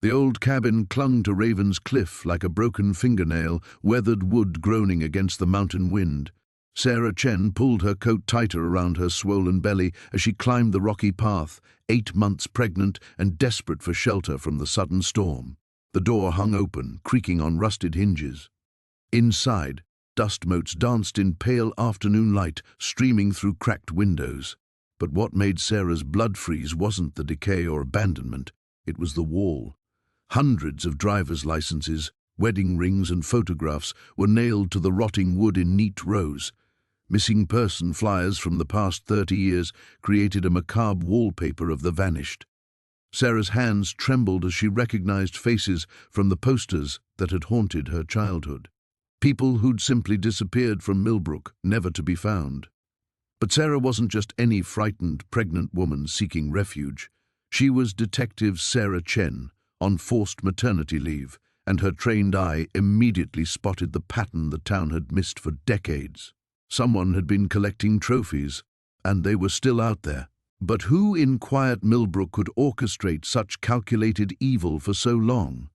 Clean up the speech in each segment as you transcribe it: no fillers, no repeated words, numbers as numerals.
The old cabin clung to Raven's cliff like a broken fingernail, weathered wood groaning against the mountain wind. Sarah Chen pulled her coat tighter around her swollen belly as she climbed the rocky path, 8 months pregnant and desperate for shelter from the sudden storm. The door hung open, creaking on rusted hinges. Inside, dust motes danced in pale afternoon light, streaming through cracked windows. But what made Sarah's blood freeze wasn't the decay or abandonment, it was the wall. Hundreds of driver's licenses, wedding rings and photographs were nailed to the rotting wood in neat rows. Missing person flyers from the past 30 years created a macabre wallpaper of the vanished. Sarah's hands trembled as she recognized faces from the posters that had haunted her childhood. People who'd simply disappeared from Millbrook, never to be found. But Sarah wasn't just any frightened, pregnant woman seeking refuge. She was Detective Sarah Chen, on forced maternity leave, and her trained eye immediately spotted the pattern the town had missed for decades. Someone had been collecting trophies, and they were still out there. But who in quiet Millbrook could orchestrate such calculated evil for so long?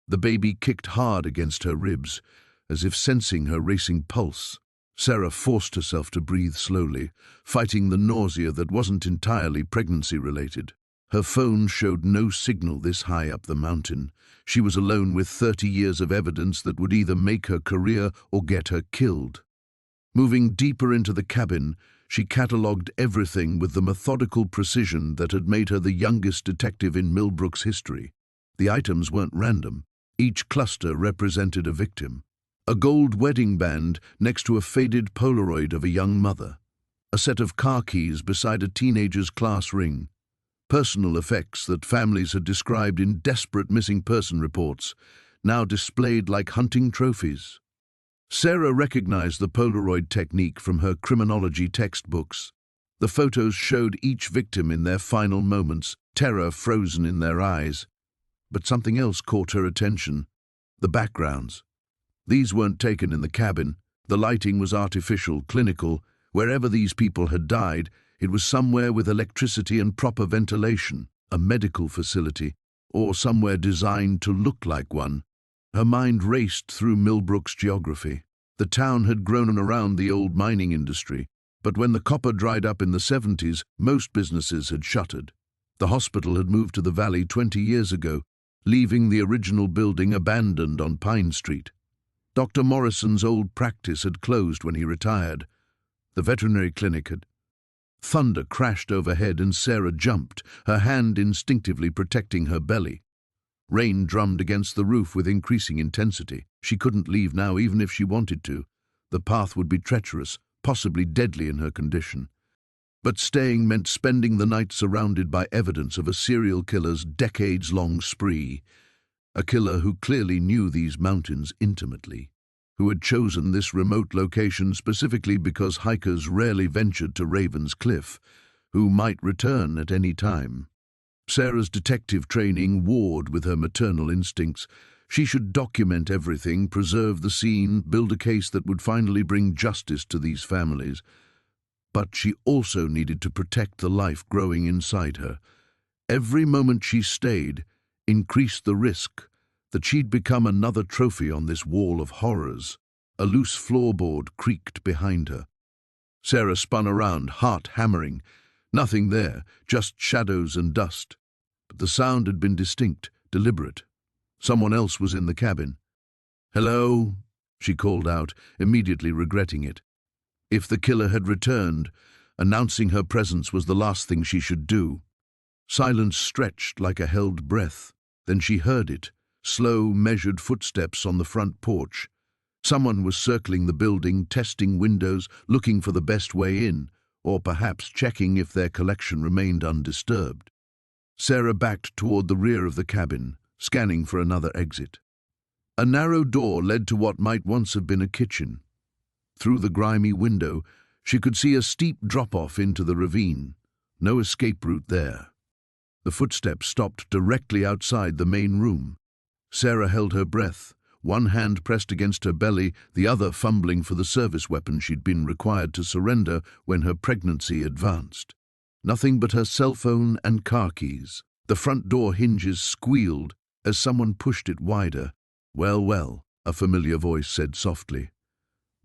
The baby kicked hard against her ribs, as if sensing her racing pulse. Sarah forced herself to breathe slowly, fighting the nausea that wasn't entirely pregnancy-related. Her phone showed no signal this high up the mountain. She was alone with 30 years of evidence that would either make her career or get her killed. Moving deeper into the cabin, she catalogued everything with the methodical precision that had made her the youngest detective in Millbrook's history. The items weren't random. Each cluster represented a victim. A gold wedding band next to a faded Polaroid of a young mother. A set of car keys beside a teenager's class ring. Personal effects that families had described in desperate missing person reports, now displayed like hunting trophies. Sarah recognized the Polaroid technique from her criminology textbooks. The photos showed each victim in their final moments, terror frozen in their eyes. But something else caught her attention: the backgrounds. These weren't taken in the cabin. The lighting was artificial, clinical. Wherever these people had died, it was somewhere with electricity and proper ventilation, a medical facility, or somewhere designed to look like one. Her mind raced through Millbrook's geography. The town had grown around the old mining industry, but when the copper dried up in the 70s, most businesses had shuttered. The hospital had moved to the valley 20 years ago, leaving the original building abandoned on Pine Street. Dr. Morrison's old practice had closed when he retired. The veterinary clinic had. Thunder crashed overhead and Sarah jumped, her hand instinctively protecting her belly. Rain drummed against the roof with increasing intensity. She couldn't leave now even if she wanted to. The path would be treacherous, possibly deadly in her condition. But staying meant spending the night surrounded by evidence of a serial killer's decades-long spree. A killer who clearly knew these mountains intimately, who had chosen this remote location specifically because hikers rarely ventured to Raven's Cliff, who might return at any time. Sarah's detective training warred with her maternal instincts. She should document everything, preserve the scene, build a case that would finally bring justice to these families. But she also needed to protect the life growing inside her. Every moment she stayed increased the risk that she'd become another trophy on this wall of horrors. A loose floorboard creaked behind her. Sarah spun around, heart hammering. Nothing there, just shadows and dust. But the sound had been distinct, deliberate. Someone else was in the cabin. "Hello?" she called out, immediately regretting it. If the killer had returned, announcing her presence was the last thing she should do. Silence stretched like a held breath. Then she heard it, slow, measured footsteps on the front porch. Someone was circling the building, testing windows, looking for the best way in, or perhaps checking if their collection remained undisturbed. Sarah backed toward the rear of the cabin, scanning for another exit. A narrow door led to what might once have been a kitchen. Through the grimy window, she could see a steep drop-off into the ravine. No escape route there. The footsteps stopped directly outside the main room. Sarah held her breath, one hand pressed against her belly, the other fumbling for the service weapon she'd been required to surrender when her pregnancy advanced. Nothing but her cell phone and car keys. The front door hinges squealed, as someone pushed it wider. "Well, well," a familiar voice said softly.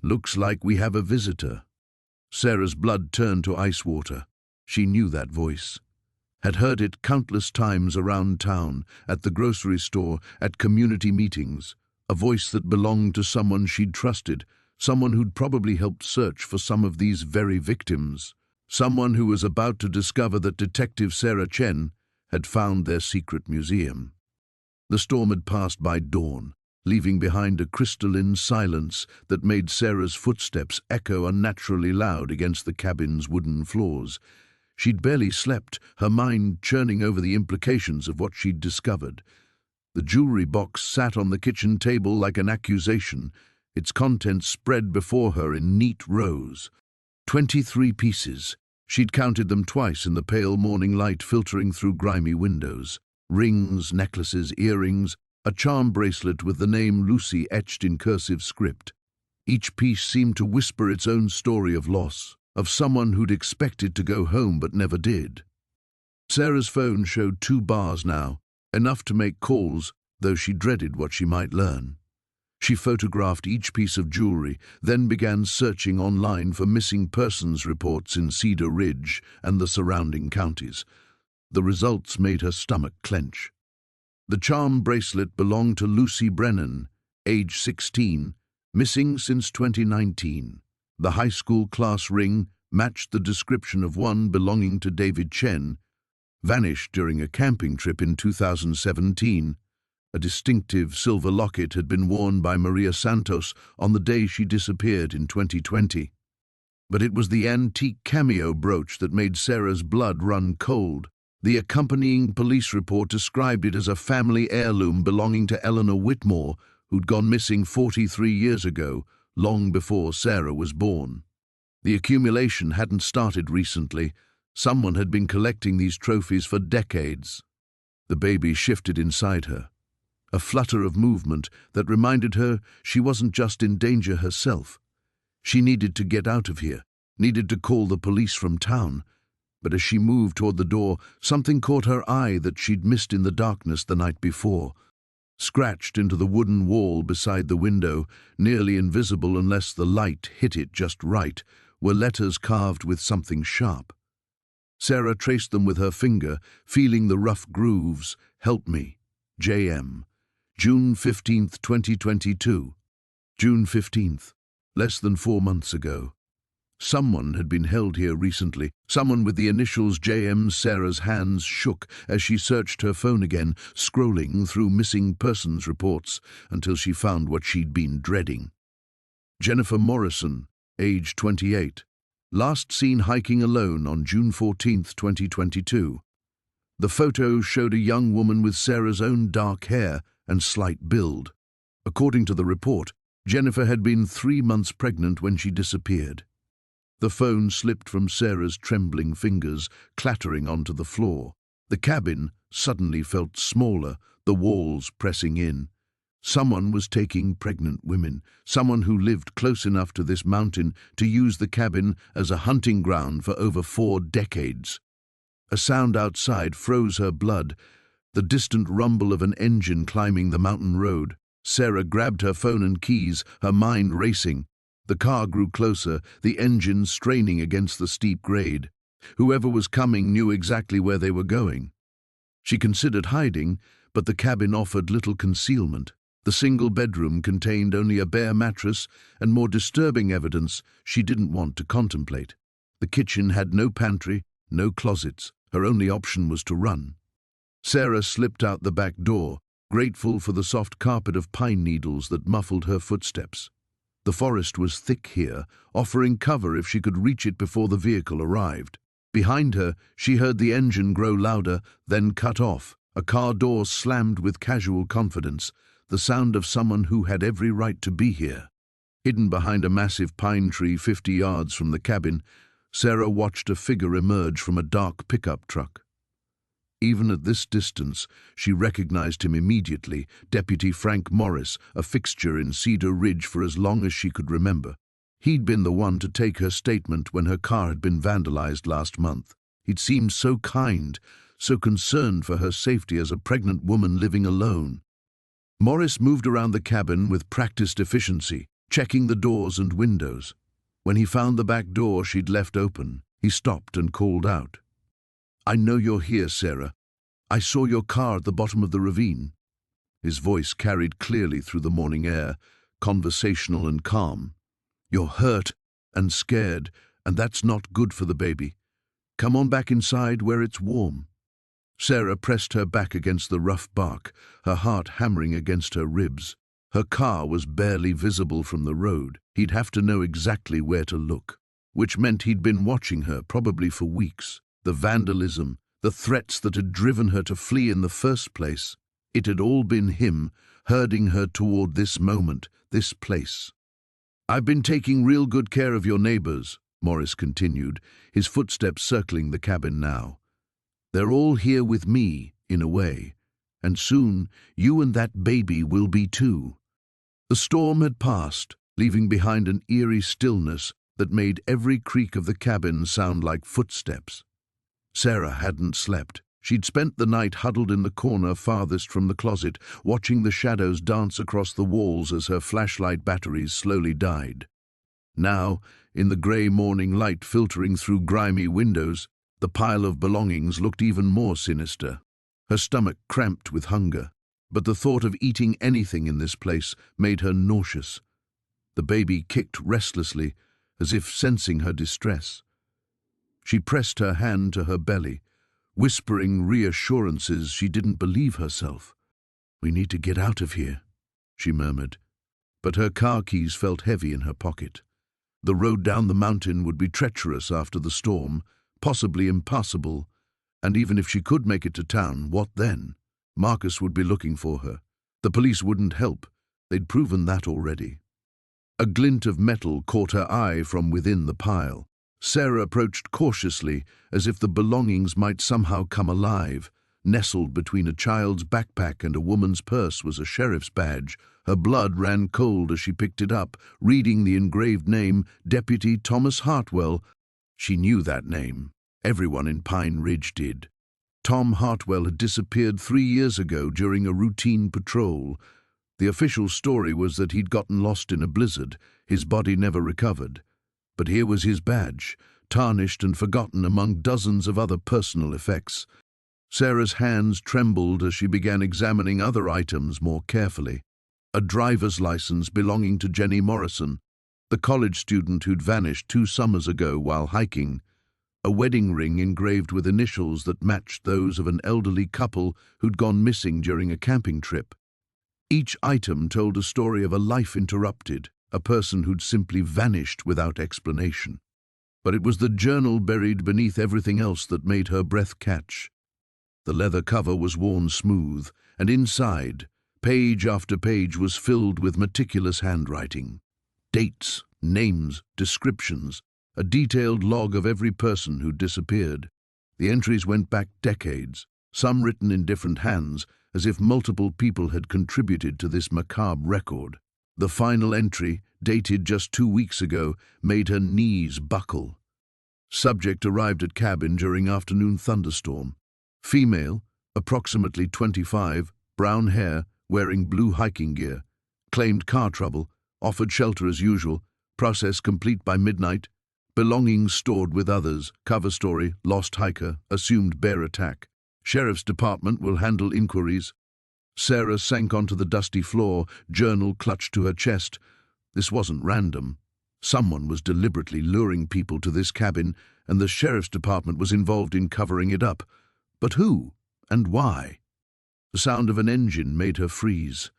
"Looks like we have a visitor." Sarah's blood turned to ice water. She knew that voice. Had heard it countless times around town, at the grocery store, at community meetings. A voice that belonged to someone she'd trusted, someone who'd probably helped search for some of these very victims. Someone who was about to discover that Detective Sarah Chen had found their secret museum. The storm had passed by dawn, leaving behind a crystalline silence that made Sarah's footsteps echo unnaturally loud against the cabin's wooden floors. She'd barely slept, her mind churning over the implications of what she'd discovered. The jewelry box sat on the kitchen table like an accusation, its contents spread before her in neat rows. 23 pieces. She'd counted them twice in the pale morning light filtering through grimy windows. Rings, necklaces, earrings, a charm bracelet with the name Lucy etched in cursive script. Each piece seemed to whisper its own story of loss, of someone who'd expected to go home but never did. Sarah's phone showed 2 bars now, enough to make calls, though she dreaded what she might learn. She photographed each piece of jewelry, then began searching online for missing persons reports in Cedar Ridge and the surrounding counties. The results made her stomach clench. The charm bracelet belonged to Lucy Brennan, age 16, missing since 2019. The high school class ring matched the description of one belonging to David Chen, vanished during a camping trip in 2017. A distinctive silver locket had been worn by Maria Santos on the day she disappeared in 2020. But it was the antique cameo brooch that made Sarah's blood run cold. The accompanying police report described it as a family heirloom belonging to Eleanor Whitmore, who'd gone missing 43 years ago, long before Sarah was born. The accumulation hadn't started recently. Someone had been collecting these trophies for decades. The baby shifted inside her, a flutter of movement that reminded her she wasn't just in danger herself. She needed to get out of here, needed to call the police from town. But as she moved toward the door, something caught her eye that she'd missed in the darkness the night before. Scratched into the wooden wall beside the window, nearly invisible unless the light hit it just right, were letters carved with something sharp. Sarah traced them with her finger, feeling the rough grooves. "Help me. J.M. June 15th, 2022. June 15th. Less than 4 months ago. Someone had been held here recently, someone with the initials J.M. Sarah's hands shook as she searched her phone again, scrolling through missing persons reports until she found what she'd been dreading. Jennifer Morrison, age 28. Last seen hiking alone on June 14th, 2022. The photo showed a young woman with Sarah's own dark hair and slight build. According to the report, Jennifer had been 3 months pregnant when she disappeared. The phone slipped from Sarah's trembling fingers, clattering onto the floor. The cabin suddenly felt smaller, the walls pressing in. Someone was taking pregnant women, someone who lived close enough to this mountain to use the cabin as a hunting ground for over 4 decades. A sound outside froze her blood, the distant rumble of an engine climbing the mountain road. Sarah grabbed her phone and keys, her mind racing. The car grew closer, the engine straining against the steep grade. Whoever was coming knew exactly where they were going. She considered hiding, but the cabin offered little concealment. The single bedroom contained only a bare mattress and more disturbing evidence she didn't want to contemplate. The kitchen had no pantry, no closets. Her only option was to run. Sarah slipped out the back door, grateful for the soft carpet of pine needles that muffled her footsteps. The forest was thick here, offering cover if she could reach it before the vehicle arrived. Behind her, she heard the engine grow louder, then cut off. A car door slammed with casual confidence, the sound of someone who had every right to be here. Hidden behind a massive pine tree 50 yards from the cabin, Sarah watched a figure emerge from a dark pickup truck. Even at this distance, she recognized him immediately, Deputy Frank Morris, a fixture in Cedar Ridge for as long as she could remember. He'd been the one to take her statement when her car had been vandalized last month. He'd seemed so kind, so concerned for her safety as a pregnant woman living alone. Morris moved around the cabin with practiced efficiency, checking the doors and windows. When he found the back door she'd left open, he stopped and called out. "I know you're here, Sarah. I saw your car at the bottom of the ravine." His voice carried clearly through the morning air, conversational and calm. "You're hurt and scared, and that's not good for the baby. Come on back inside where it's warm." Sarah pressed her back against the rough bark, her heart hammering against her ribs. Her car was barely visible from the road. He'd have to know exactly where to look, which meant he'd been watching her probably for weeks. The vandalism, the threats that had driven her to flee in the first place. It had all been him, herding her toward this moment, this place. "I've been taking real good care of your neighbors," Morris continued, his footsteps circling the cabin now. "They're all here with me, in a way, and soon you and that baby will be too." The storm had passed, leaving behind an eerie stillness that made every creak of the cabin sound like footsteps. Sarah hadn't slept. She'd spent the night huddled in the corner farthest from the closet, watching the shadows dance across the walls as her flashlight batteries slowly died. Now, in the grey morning light filtering through grimy windows, the pile of belongings looked even more sinister. Her stomach cramped with hunger, but the thought of eating anything in this place made her nauseous. The baby kicked restlessly, as if sensing her distress. She pressed her hand to her belly, whispering reassurances she didn't believe herself. "We need to get out of here," she murmured, but her car keys felt heavy in her pocket. The road down the mountain would be treacherous after the storm, possibly impassable, and even if she could make it to town, what then? Marcus would be looking for her. The police wouldn't help. They'd proven that already. A glint of metal caught her eye from within the pile. Sarah approached cautiously, as if the belongings might somehow come alive. Nestled between a child's backpack and a woman's purse was a sheriff's badge. Her blood ran cold as she picked it up, reading the engraved name, Deputy Thomas Hartwell. She knew that name. Everyone in Pine Ridge did. Tom Hartwell had disappeared 3 years ago during a routine patrol. The official story was that he'd gotten lost in a blizzard, his body never recovered. But here was his badge, tarnished and forgotten among dozens of other personal effects. Sarah's hands trembled as she began examining other items more carefully. A driver's license belonging to Jenny Morrison, the college student who'd vanished 2 summers ago while hiking. A wedding ring engraved with initials that matched those of an elderly couple who'd gone missing during a camping trip. Each item told a story of a life interrupted, a person who'd simply vanished without explanation. But it was the journal buried beneath everything else that made her breath catch. The leather cover was worn smooth, and inside, page after page was filled with meticulous handwriting. Dates, names, descriptions, a detailed log of every person who'd disappeared. The entries went back decades, some written in different hands, as if multiple people had contributed to this macabre record. The final entry, dated just 2 weeks ago, made her knees buckle. Subject arrived at cabin during afternoon thunderstorm. Female, approximately 25, brown hair, wearing blue hiking gear. Claimed car trouble, offered shelter as usual, process complete by midnight. Belongings stored with others, cover story, lost hiker, assumed bear attack. Sheriff's Department will handle inquiries. Sarah sank onto the dusty floor, journal clutched to her chest. This wasn't random. Someone was deliberately luring people to this cabin, and the Sheriff's Department was involved in covering it up. But who? And why? The sound of an engine made her freeze.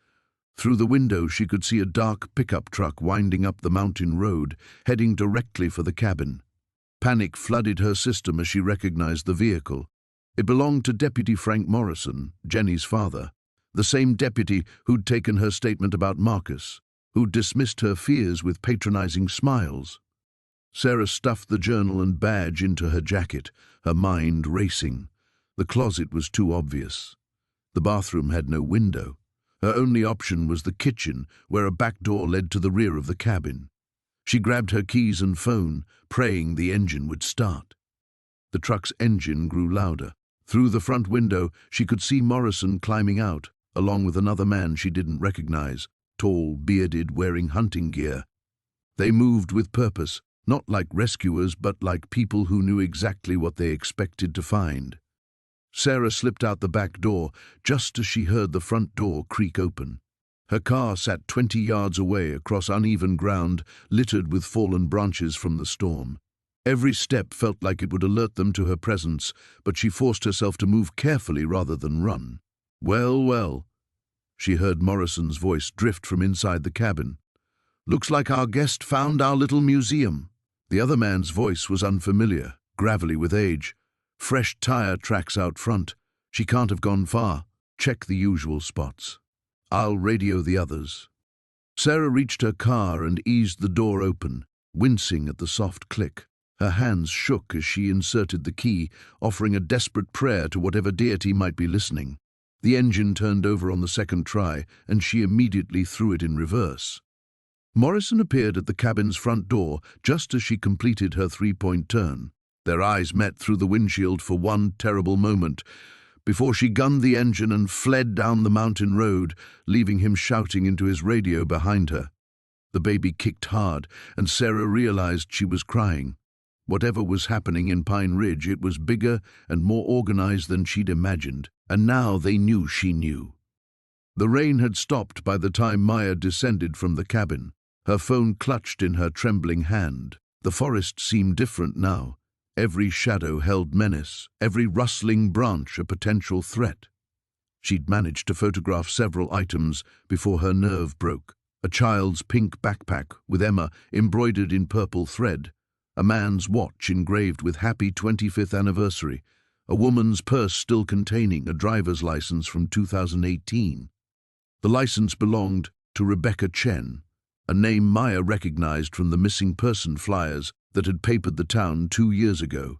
Through the window she could see a dark pickup truck winding up the mountain road, heading directly for the cabin. Panic flooded her system as she recognized the vehicle. It belonged to Deputy Frank Morrison, Jenny's father, the same deputy who'd taken her statement about Marcus, who'd dismissed her fears with patronizing smiles. Sarah stuffed the journal and badge into her jacket, her mind racing. The closet was too obvious. The bathroom had no window. Her only option was the kitchen, where a back door led to the rear of the cabin. She grabbed her keys and phone, praying the engine would start. The truck's engine grew louder. Through the front window, she could see Morrison climbing out, along with another man she didn't recognize, tall, bearded, wearing hunting gear. They moved with purpose, not like rescuers, but like people who knew exactly what they expected to find. Sarah slipped out the back door just as she heard the front door creak open. Her car sat 20 yards away across uneven ground littered with fallen branches from the storm. Every step felt like it would alert them to her presence, but she forced herself to move carefully rather than run. "Well, well," she heard Morrison's voice drift from inside the cabin. "Looks like our guest found our little museum." The other man's voice was unfamiliar, gravelly with age. "Fresh tire tracks out front. She can't have gone far. Check the usual spots. I'll radio the others." Sarah reached her car and eased the door open, wincing at the soft click. Her hands shook as she inserted the key, offering a desperate prayer to whatever deity might be listening. The engine turned over on the second try, and she immediately threw it in reverse. Morrison appeared at the cabin's front door just as she completed her three-point turn. Their eyes met through the windshield for one terrible moment, before she gunned the engine and fled down the mountain road, leaving him shouting into his radio behind her. The baby kicked hard, and Sarah realized she was crying. Whatever was happening in Pine Ridge, it was bigger and more organized than she'd imagined, and now they knew she knew. The rain had stopped by the time Maya descended from the cabin, her phone clutched in her trembling hand. The forest seemed different now. Every shadow held menace, every rustling branch a potential threat. She'd managed to photograph several items before her nerve broke. A child's pink backpack with Emma embroidered in purple thread, a man's watch engraved with Happy 25th Anniversary, a woman's purse still containing a driver's license from 2018. The license belonged to Rebecca Chen, a name Maya recognized from the missing person flyers that had papered the town 2 years ago.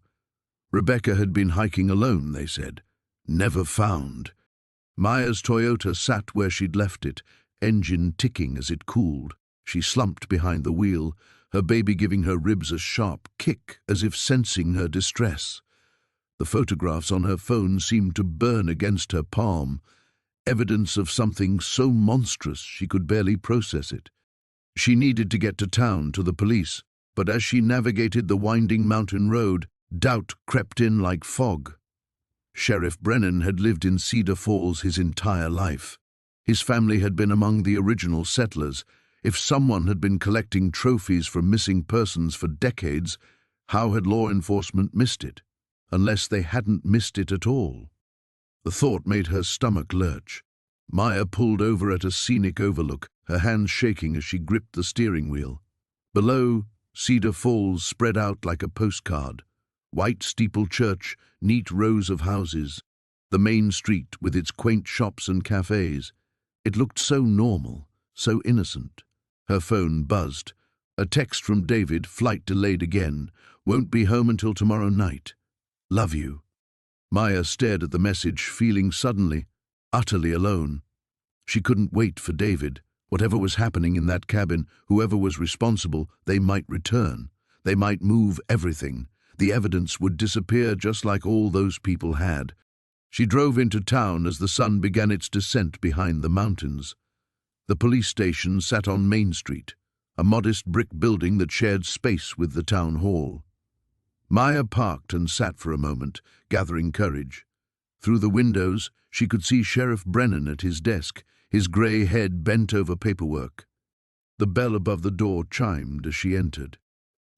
Rebecca had been hiking alone, they said. Never found. Maya's Toyota sat where she'd left it, engine ticking as it cooled. She slumped behind the wheel, her baby giving her ribs a sharp kick as if sensing her distress. The photographs on her phone seemed to burn against her palm, evidence of something so monstrous she could barely process it. She needed to get to town, to the police, but as she navigated the winding mountain road, doubt crept in like fog. Sheriff Brennan had lived in Cedar Falls his entire life. His family had been among the original settlers. If someone had been collecting trophies from missing persons for decades, how had law enforcement missed it? Unless they hadn't missed it at all. The thought made her stomach lurch. Maya pulled over at a scenic overlook, her hands shaking as she gripped the steering wheel. Below, Cedar Falls spread out like a postcard. White steepled church, neat rows of houses. The main street with its quaint shops and cafes. It looked so normal, so innocent. Her phone buzzed. A text from David, flight delayed again. Won't be home until tomorrow night. Love you. Maya stared at the message, feeling suddenly, utterly alone. She couldn't wait for David. Whatever was happening in that cabin, whoever was responsible, they might return. They might move everything. The evidence would disappear just like all those people had. She drove into town as the sun began its descent behind the mountains. The police station sat on Main Street, a modest brick building that shared space with the town hall. Maya parked and sat for a moment, gathering courage. Through the windows, she could see Sheriff Brennan at his desk, his grey head bent over paperwork. The bell above the door chimed as she entered.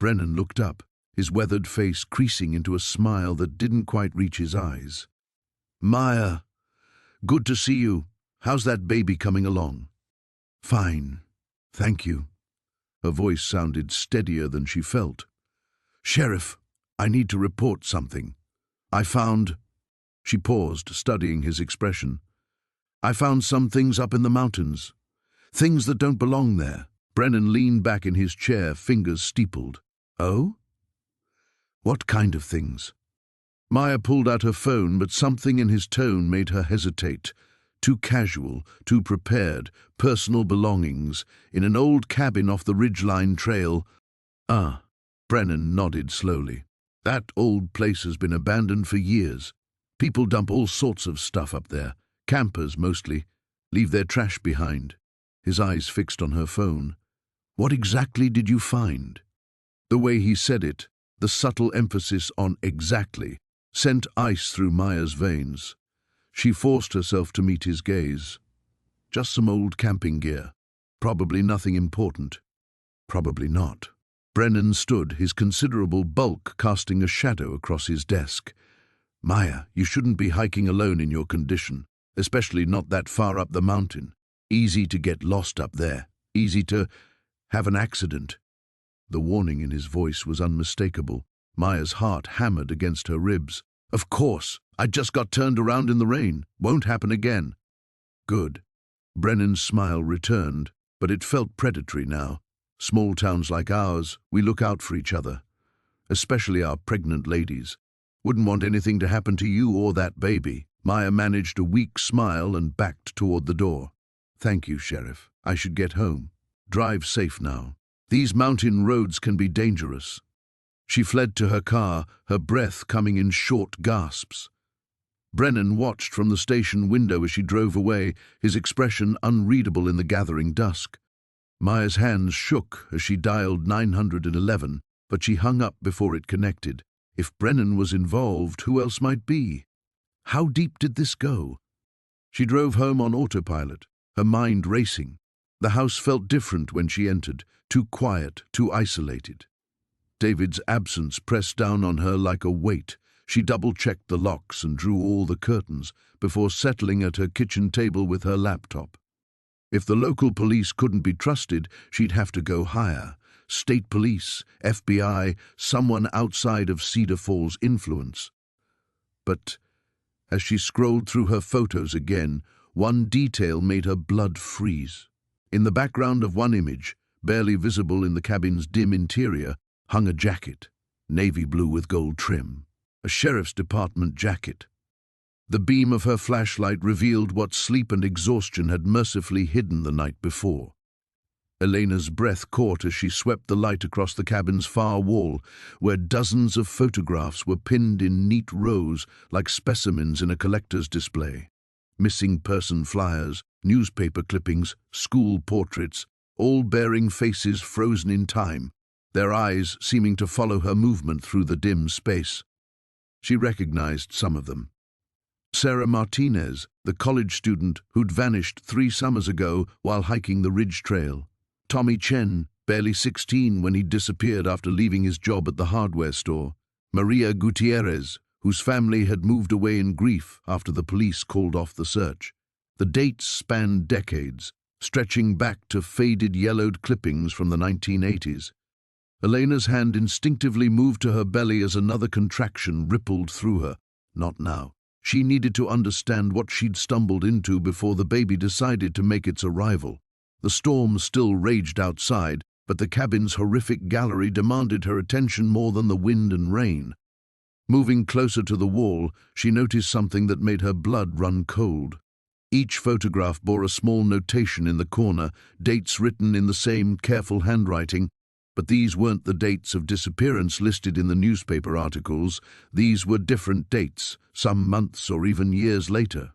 Brennan looked up, his weathered face creasing into a smile that didn't quite reach his eyes. "Maya, good to see you. How's that baby coming along?" "Fine, thank you." Her voice sounded steadier than she felt. "Sheriff, I need to report something. I found—" She paused, studying his expression. "I found some things up in the mountains. Things that don't belong there." Brennan leaned back in his chair, fingers steepled. "Oh? What kind of things?" Maya pulled out her phone, but something in his tone made her hesitate. Too casual, too prepared, personal belongings, in an old cabin off the Ridgeline Trail. "Ah," Brennan nodded slowly. "That old place has been abandoned for years. People dump all sorts of stuff up there. Campers, mostly. Leave their trash behind. His eyes fixed on her phone. What exactly did you find? The way he said it, the subtle emphasis on exactly, sent ice through Maya's veins. She forced herself to meet his gaze. Just some old camping gear. Probably nothing important. Probably not. Brennan stood, his considerable bulk casting a shadow across his desk. Maya, you shouldn't be hiking alone in your condition, especially not that far up the mountain. Easy to get lost up there. Easy to have an accident. The warning in his voice was unmistakable. Maya's heart hammered against her ribs. Of course, I just got turned around in the rain. Won't happen again. Good. Brennan's smile returned, but it felt predatory now. Small towns like ours, we look out for each other. Especially our pregnant ladies. Wouldn't want anything to happen to you or that baby. Maya managed a weak smile and backed toward the door. Thank you, Sheriff. I should get home. Drive safe now. These mountain roads can be dangerous. She fled to her car, her breath coming in short gasps. Brennan watched from the station window as she drove away, his expression unreadable in the gathering dusk. Maya's hands shook as she dialed 911, but she hung up before it connected. If Brennan was involved, who else might be? How deep did this go? She drove home on autopilot, her mind racing. The house felt different when she entered, too quiet, too isolated. David's absence pressed down on her like a weight. She double-checked the locks and drew all the curtains before settling at her kitchen table with her laptop. If the local police couldn't be trusted, she'd have to go higher. State police, FBI, someone outside of Cedar Falls' influence. But as she scrolled through her photos again, one detail made her blood freeze. In the background of one image, barely visible in the cabin's dim interior, hung a jacket, navy blue with gold trim. A sheriff's department jacket. The beam of her flashlight revealed what sleep and exhaustion had mercifully hidden the night before. Elena's breath caught as she swept the light across the cabin's far wall, where dozens of photographs were pinned in neat rows like specimens in a collector's display. Missing person flyers, newspaper clippings, school portraits, all bearing faces frozen in time, their eyes seeming to follow her movement through the dim space. She recognized some of them. Sarah Martinez, the college student who'd vanished 3 summers ago while hiking the Ridge Trail. Tommy Chen, barely 16 when he disappeared after leaving his job at the hardware store. Maria Gutierrez, whose family had moved away in grief after the police called off the search. The dates spanned decades, stretching back to faded yellowed clippings from the 1980s. Elena's hand instinctively moved to her belly as another contraction rippled through her. Not now. She needed to understand what she'd stumbled into before the baby decided to make its arrival. The storm still raged outside, but the cabin's horrific gallery demanded her attention more than the wind and rain. Moving closer to the wall, she noticed something that made her blood run cold. Each photograph bore a small notation in the corner, dates written in the same careful handwriting. But these weren't the dates of disappearance listed in the newspaper articles. These were different dates, some months or even years later.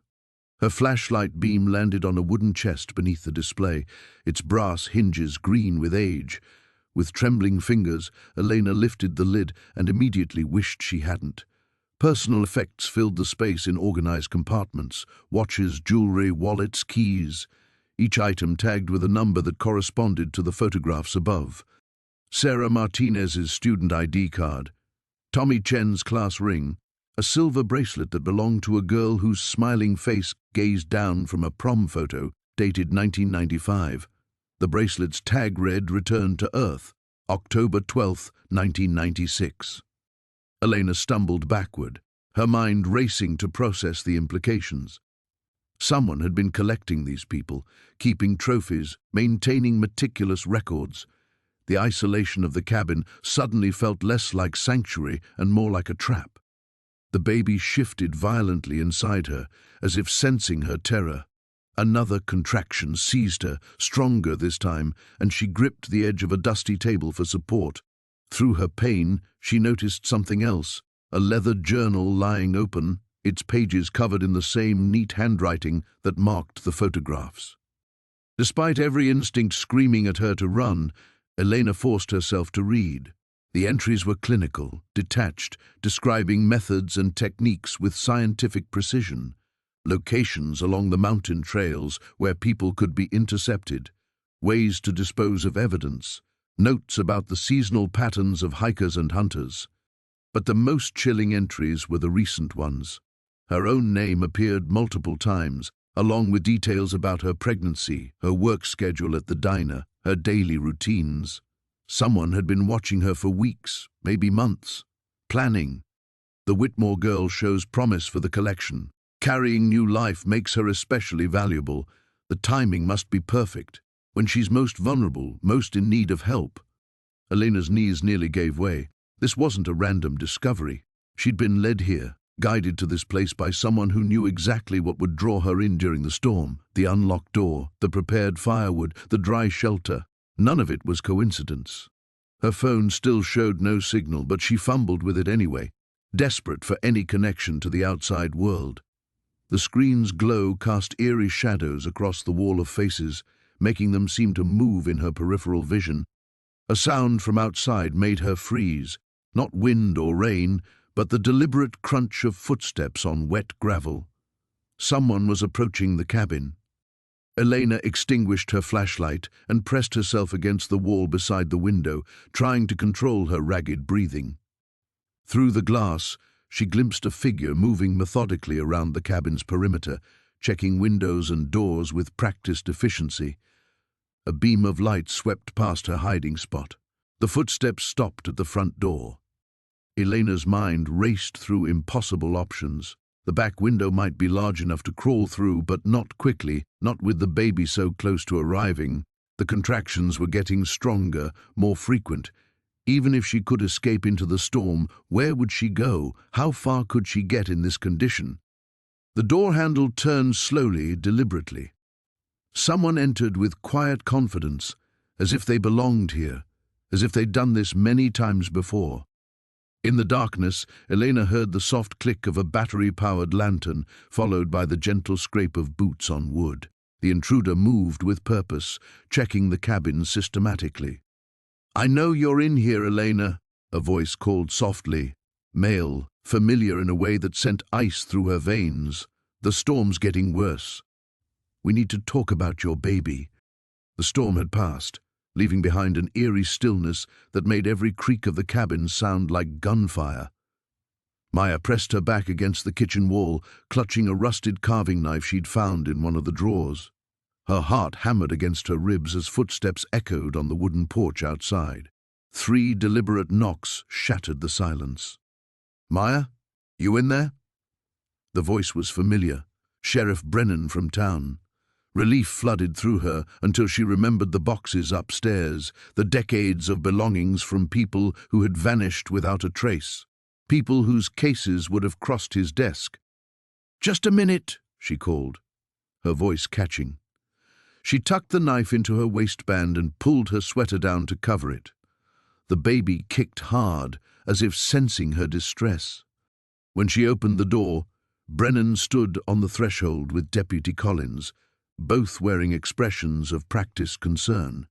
Her flashlight beam landed on a wooden chest beneath the display, its brass hinges green with age. With trembling fingers, Elena lifted the lid and immediately wished she hadn't. Personal effects filled the space in organized compartments: watches, jewelry, wallets, keys. Each item tagged with a number that corresponded to the photographs above. Sarah Martinez's student ID card, Tommy Chen's class ring, a silver bracelet that belonged to a girl whose smiling face gazed down from a prom photo dated 1995. The bracelet's tag read "Return to Earth, October 12, 1996. Elena stumbled backward, her mind racing to process the implications. Someone had been collecting these people, keeping trophies, maintaining meticulous records. The isolation of the cabin suddenly felt less like sanctuary and more like a trap. The baby shifted violently inside her, as if sensing her terror. Another contraction seized her, stronger this time, and she gripped the edge of a dusty table for support. Through her pain, she noticed something else, a leather journal lying open, its pages covered in the same neat handwriting that marked the photographs. Despite every instinct screaming at her to run, Elena forced herself to read. The entries were clinical, detached, describing methods and techniques with scientific precision, locations along the mountain trails where people could be intercepted, ways to dispose of evidence, notes about the seasonal patterns of hikers and hunters. But the most chilling entries were the recent ones. Her own name appeared multiple times, along with details about her pregnancy, her work schedule at the diner, her daily routines. Someone had been watching her for weeks, maybe months, planning. The Whitmore girl shows promise for the collection. Carrying new life makes her especially valuable. The timing must be perfect, when she's most vulnerable, most in need of help. Elena's knees nearly gave way. This wasn't a random discovery. She'd been led here, guided to this place by someone who knew exactly what would draw her in during the storm. The unlocked door, the prepared firewood, the dry shelter. None of it was coincidence. Her phone still showed no signal, but she fumbled with it anyway, desperate for any connection to the outside world. The screen's glow cast eerie shadows across the wall of faces, making them seem to move in her peripheral vision. A sound from outside made her freeze, not wind or rain, but the deliberate crunch of footsteps on wet gravel. Someone was approaching the cabin. Elena extinguished her flashlight and pressed herself against the wall beside the window, trying to control her ragged breathing. Through the glass, she glimpsed a figure moving methodically around the cabin's perimeter, checking windows and doors with practiced efficiency. A beam of light swept past her hiding spot. The footsteps stopped at the front door. Elena's mind raced through impossible options. The back window might be large enough to crawl through, but not quickly, not with the baby so close to arriving. The contractions were getting stronger, more frequent. Even if she could escape into the storm, where would she go? How far could she get in this condition? The door handle turned slowly, deliberately. Someone entered with quiet confidence, as if they belonged here, as if they'd done this many times before. In the darkness, Elena heard the soft click of a battery-powered lantern, followed by the gentle scrape of boots on wood. The intruder moved with purpose, checking the cabin systematically. "I know you're in here, Elena," a voice called softly, male, familiar in a way that sent ice through her veins. "The storm's getting worse. We need to talk about your baby." The storm had passed, leaving behind an eerie stillness that made every creak of the cabin sound like gunfire. Maya pressed her back against the kitchen wall, clutching a rusted carving knife she'd found in one of the drawers. Her heart hammered against her ribs as footsteps echoed on the wooden porch outside. 3 deliberate knocks shattered the silence. "Maya, you in there?" The voice was familiar. Sheriff Brennan from town. Relief flooded through her until she remembered the boxes upstairs, the decades of belongings from people who had vanished without a trace, people whose cases would have crossed his desk. "Just a minute," she called, her voice catching. She tucked the knife into her waistband and pulled her sweater down to cover it. The baby kicked hard, as if sensing her distress. When she opened the door, Brennan stood on the threshold with Deputy Collins, both wearing expressions of practiced concern.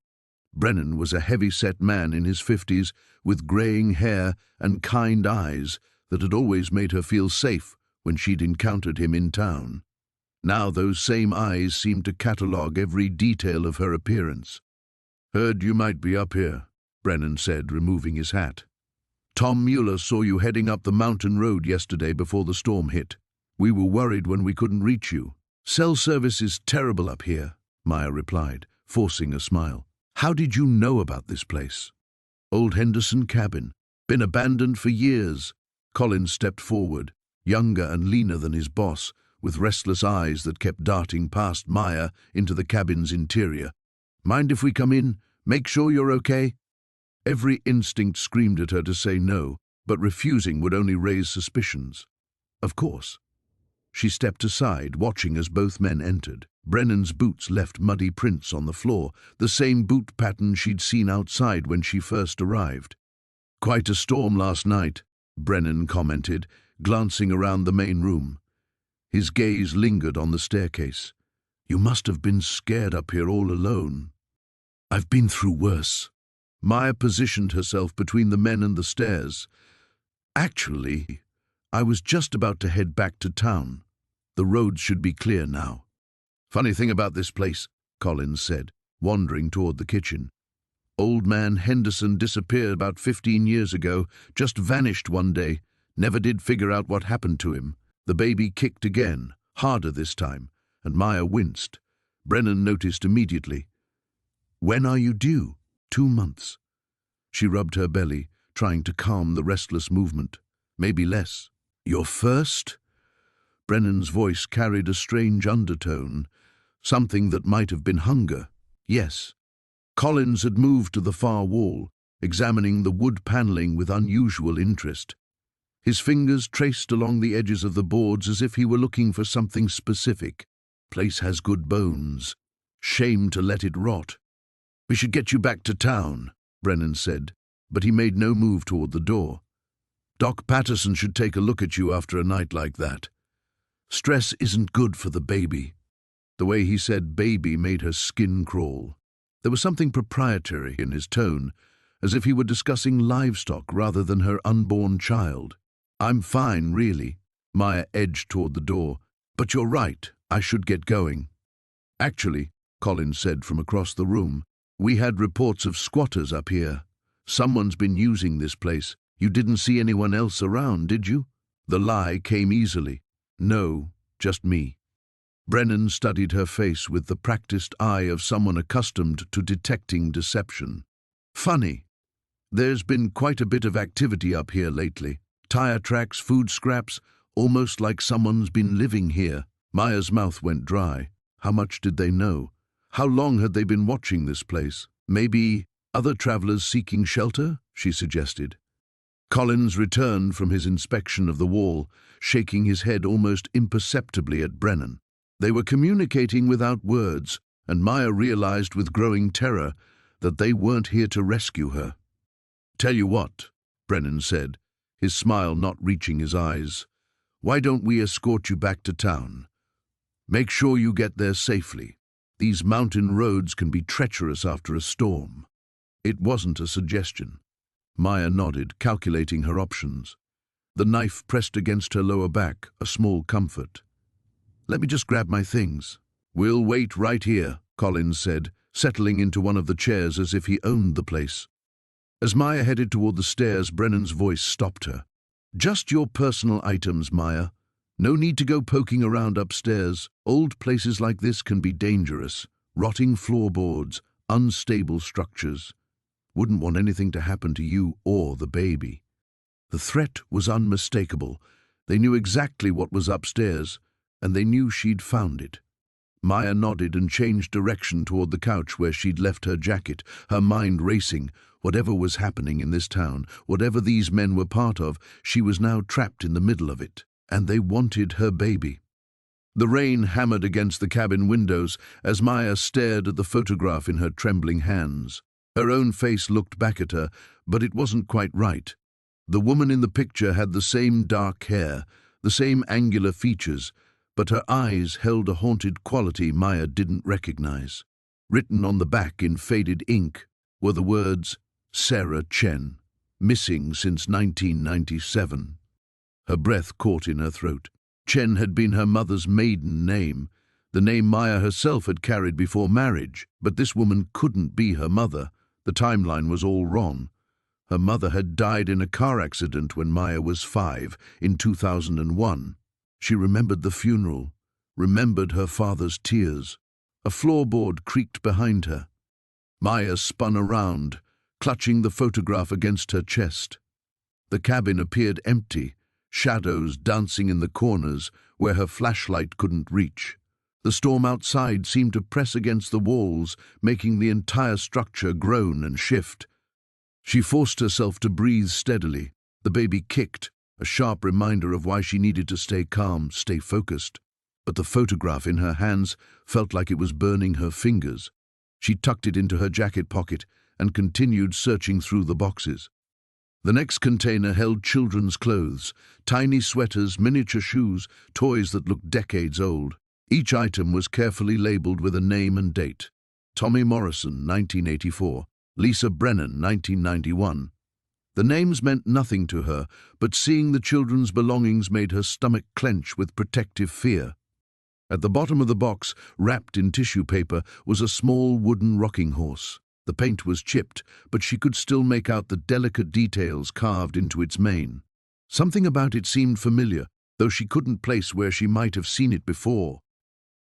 Brennan was a heavy-set man in his 50s, with greying hair and kind eyes that had always made her feel safe when she'd encountered him in town. Now those same eyes seemed to catalogue every detail of her appearance. "Heard you might be up here," Brennan said, removing his hat. "Tom Mueller saw you heading up the mountain road yesterday before the storm hit. We were worried when we couldn't reach you." "Cell service is terrible up here," Maya replied, forcing a smile. "How did you know about this place?" "Old Henderson cabin. Been abandoned for years." Collins stepped forward, younger and leaner than his boss, with restless eyes that kept darting past Maya into the cabin's interior. "Mind if we come in? Make sure you're okay?" Every instinct screamed at her to say no, but refusing would only raise suspicions. Of course. She stepped aside, watching as both men entered. Brennan's boots left muddy prints on the floor, the same boot pattern she'd seen outside when she first arrived. "Quite a storm last night," Brennan commented, glancing around the main room. His gaze lingered on the staircase. "You must have been scared up here all alone." "I've been through worse." Maya positioned herself between the men and the stairs. "Actually, I was just about to head back to town. The roads should be clear now." "Funny thing about this place," Collins said, wandering toward the kitchen. "Old man Henderson disappeared about 15 years ago, just vanished one day. Never did figure out what happened to him. The baby kicked again, harder this time, and Maya winced. Brennan noticed immediately. "When are you due?" 2 months. She rubbed her belly, trying to calm the restless movement. "Maybe less." "Your first?" Brennan's voice carried a strange undertone, something that might have been hunger. "Yes." Collins had moved to the far wall, examining the wood paneling with unusual interest. His fingers traced along the edges of the boards as if he were looking for something specific. "Place has good bones. Shame to let it rot." "We should get you back to town," Brennan said, but he made no move toward the door. "Doc Patterson should take a look at you after a night like that. Stress isn't good for the baby." The way he said baby made her skin crawl. There was something proprietary in his tone, as if he were discussing livestock rather than her unborn child. "I'm fine, really." Maya edged toward the door. "But you're right, I should get going." "Actually," Collins said from across the room, "we had reports of squatters up here. Someone's been using this place. You didn't see anyone else around, did you?" The lie came easily. "No, just me." Brennan studied her face with the practiced eye of someone accustomed to detecting deception. "Funny. There's been quite a bit of activity up here lately. Tire tracks, food scraps, almost like someone's been living here." Maya's mouth went dry. How much did they know? How long had they been watching this place? "Maybe other travelers seeking shelter?" she suggested. Collins returned from his inspection of the wall, shaking his head almost imperceptibly at Brennan. They were communicating without words, and Maya realized with growing terror that they weren't here to rescue her. "Tell you what," Brennan said, his smile not reaching his eyes. "Why don't we escort you back to town? Make sure you get there safely. These mountain roads can be treacherous after a storm." It wasn't a suggestion. Maya nodded, calculating her options. The knife pressed against her lower back, a small comfort. "Let me just grab my things." "We'll wait right here," Collins said, settling into one of the chairs as if he owned the place. As Maya headed toward the stairs, Brennan's voice stopped her. "Just your personal items, Maya. No need to go poking around upstairs. Old places like this can be dangerous. Rotting floorboards, unstable structures. Wouldn't want anything to happen to you or the baby." The threat was unmistakable. They knew exactly what was upstairs, and they knew she'd found it. Maya nodded and changed direction toward the couch where she'd left her jacket, her mind racing. Whatever was happening in this town, whatever these men were part of, she was now trapped in the middle of it, and they wanted her baby. The rain hammered against the cabin windows as Maya stared at the photograph in her trembling hands. Her own face looked back at her, but it wasn't quite right. The woman in the picture had the same dark hair, the same angular features, but her eyes held a haunted quality Maya didn't recognize. Written on the back in faded ink were the words, "Sarah Chen, missing since 1997. Her breath caught in her throat. Chen had been her mother's maiden name, the name Maya herself had carried before marriage, but this woman couldn't be her mother. The timeline was all wrong. Her mother had died in a car accident when Maya was 5, in 2001. She remembered the funeral, remembered her father's tears. A floorboard creaked behind her. Maya spun around, clutching the photograph against her chest. The cabin appeared empty, shadows dancing in the corners where her flashlight couldn't reach. The storm outside seemed to press against the walls, making the entire structure groan and shift. She forced herself to breathe steadily. The baby kicked, a sharp reminder of why she needed to stay calm, stay focused. But the photograph in her hands felt like it was burning her fingers. She tucked it into her jacket pocket and continued searching through the boxes. The next container held children's clothes, tiny sweaters, miniature shoes, toys that looked decades old. Each item was carefully labeled with a name and date. Tommy Morrison, 1984. Lisa Brennan, 1991. The names meant nothing to her, but seeing the children's belongings made her stomach clench with protective fear. At the bottom of the box, wrapped in tissue paper, was a small wooden rocking horse. The paint was chipped, but she could still make out the delicate details carved into its mane. Something about it seemed familiar, though she couldn't place where she might have seen it before.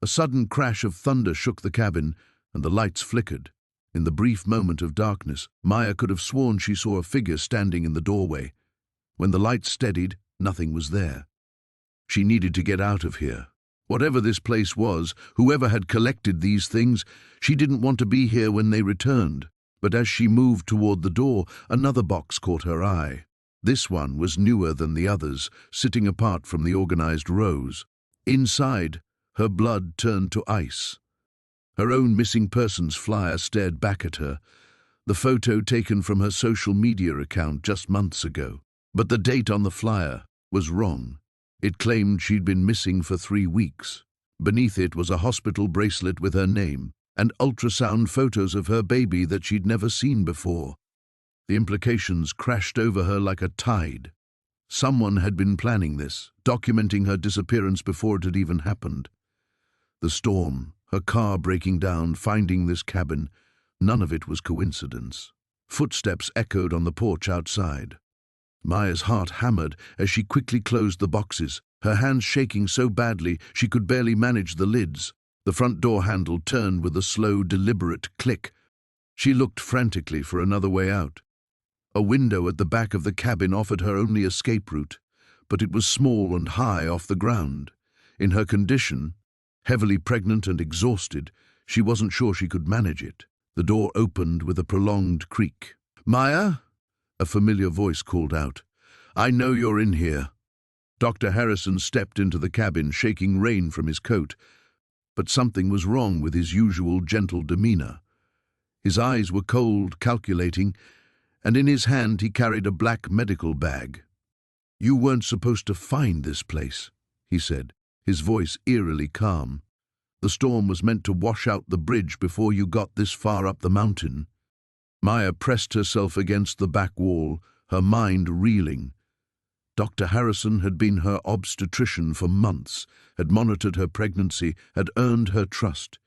A sudden crash of thunder shook the cabin, and the lights flickered. In the brief moment of darkness, Maya could have sworn she saw a figure standing in the doorway. When the lights steadied, nothing was there. She needed to get out of here. Whatever this place was, whoever had collected these things, she didn't want to be here when they returned. But as she moved toward the door, another box caught her eye. This one was newer than the others, sitting apart from the organized rows. Inside, her blood turned to ice. Her own missing persons flyer stared back at her, the photo taken from her social media account just months ago. But the date on the flyer was wrong. It claimed she'd been missing for 3 weeks. Beneath it was a hospital bracelet with her name and ultrasound photos of her baby that she'd never seen before. The implications crashed over her like a tide. Someone had been planning this, documenting her disappearance before it had even happened. The storm, her car breaking down, finding this cabin, none of it was coincidence. Footsteps echoed on the porch outside. Maya's heart hammered as she quickly closed the boxes, her hands shaking so badly she could barely manage the lids. The front door handle turned with a slow, deliberate click. She looked frantically for another way out. A window at the back of the cabin offered her only escape route, but it was small and high off the ground. In her condition, heavily pregnant and exhausted, she wasn't sure she could manage it. The door opened with a prolonged creak. "Maya?" A familiar voice called out. "I know you're in here." Dr. Harrison stepped into the cabin, shaking rain from his coat, but something was wrong with his usual gentle demeanor. His eyes were cold, calculating, and in his hand he carried a black medical bag. "You weren't supposed to find this place," he said, his voice eerily calm. "The storm was meant to wash out the bridge before you got this far up the mountain." Maya pressed herself against the back wall, her mind reeling. Dr. Harrison had been her obstetrician for months, had monitored her pregnancy, had earned her trust.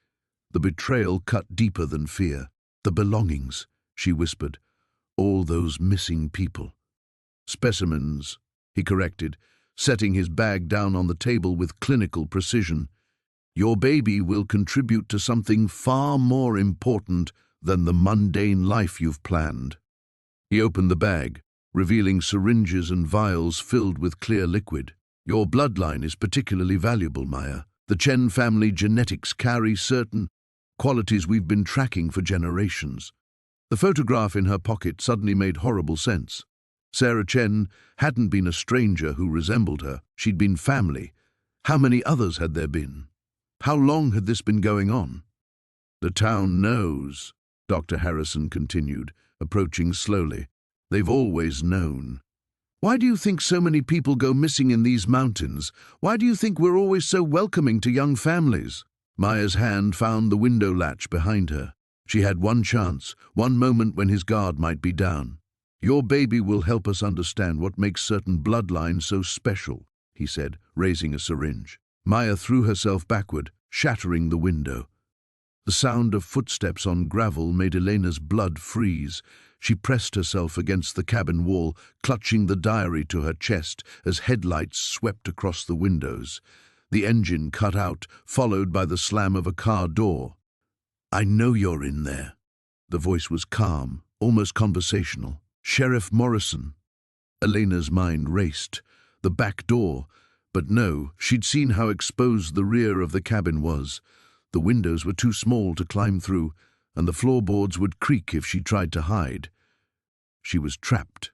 The betrayal cut deeper than fear. "The belongings," she whispered. "All those missing people." "Specimens," he corrected, setting his bag down on the table with clinical precision. "Your baby will contribute to something far more important than the mundane life you've planned." He opened the bag, revealing syringes and vials filled with clear liquid. "Your bloodline is particularly valuable, Maya. The Chen family genetics carry certain qualities we've been tracking for generations." The photograph in her pocket suddenly made horrible sense. Sarah Chen hadn't been a stranger who resembled her. She'd been family. How many others had there been? How long had this been going on? "The town knows," Dr. Harrison continued, approaching slowly. "They've always known." "Why do you think so many people go missing in these mountains? Why do you think we're always so welcoming to young families?" Maya's hand found the window latch behind her. She had one chance, one moment when his guard might be down. "Your baby will help us understand what makes certain bloodlines so special," he said, raising a syringe. Maya threw herself backward, shattering the window. The sound of footsteps on gravel made Elena's blood freeze. She pressed herself against the cabin wall, clutching the diary to her chest as headlights swept across the windows. The engine cut out, followed by the slam of a car door. "I know you're in there." The voice was calm, almost conversational. "Sheriff Morrison." Elena's mind raced. The back door. But no, she'd seen how exposed the rear of the cabin was. The windows were too small to climb through, and the floorboards would creak if she tried to hide. She was trapped.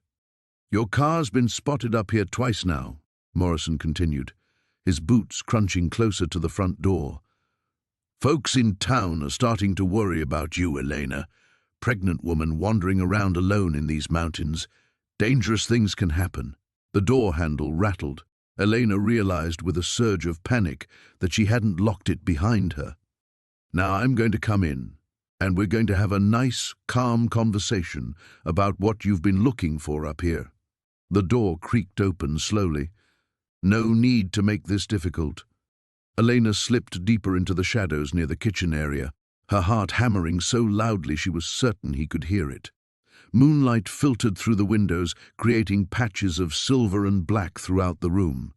"Your car's been spotted up here twice now," Morrison continued, his boots crunching closer to the front door. "Folks in town are starting to worry about you, Elena. Pregnant woman wandering around alone in these mountains. Dangerous things can happen. The door handle rattled. Elena realized with a surge of panic that she hadn't locked it behind her. Now I'm going to come in, and we're going to have a nice, calm conversation about what you've been looking for up here. The door creaked open slowly. No need to make this difficult. Elena slipped deeper into the shadows near the kitchen area, her heart hammering so loudly she was certain he could hear it. Moonlight filtered through the windows, creating patches of silver and black throughout the room.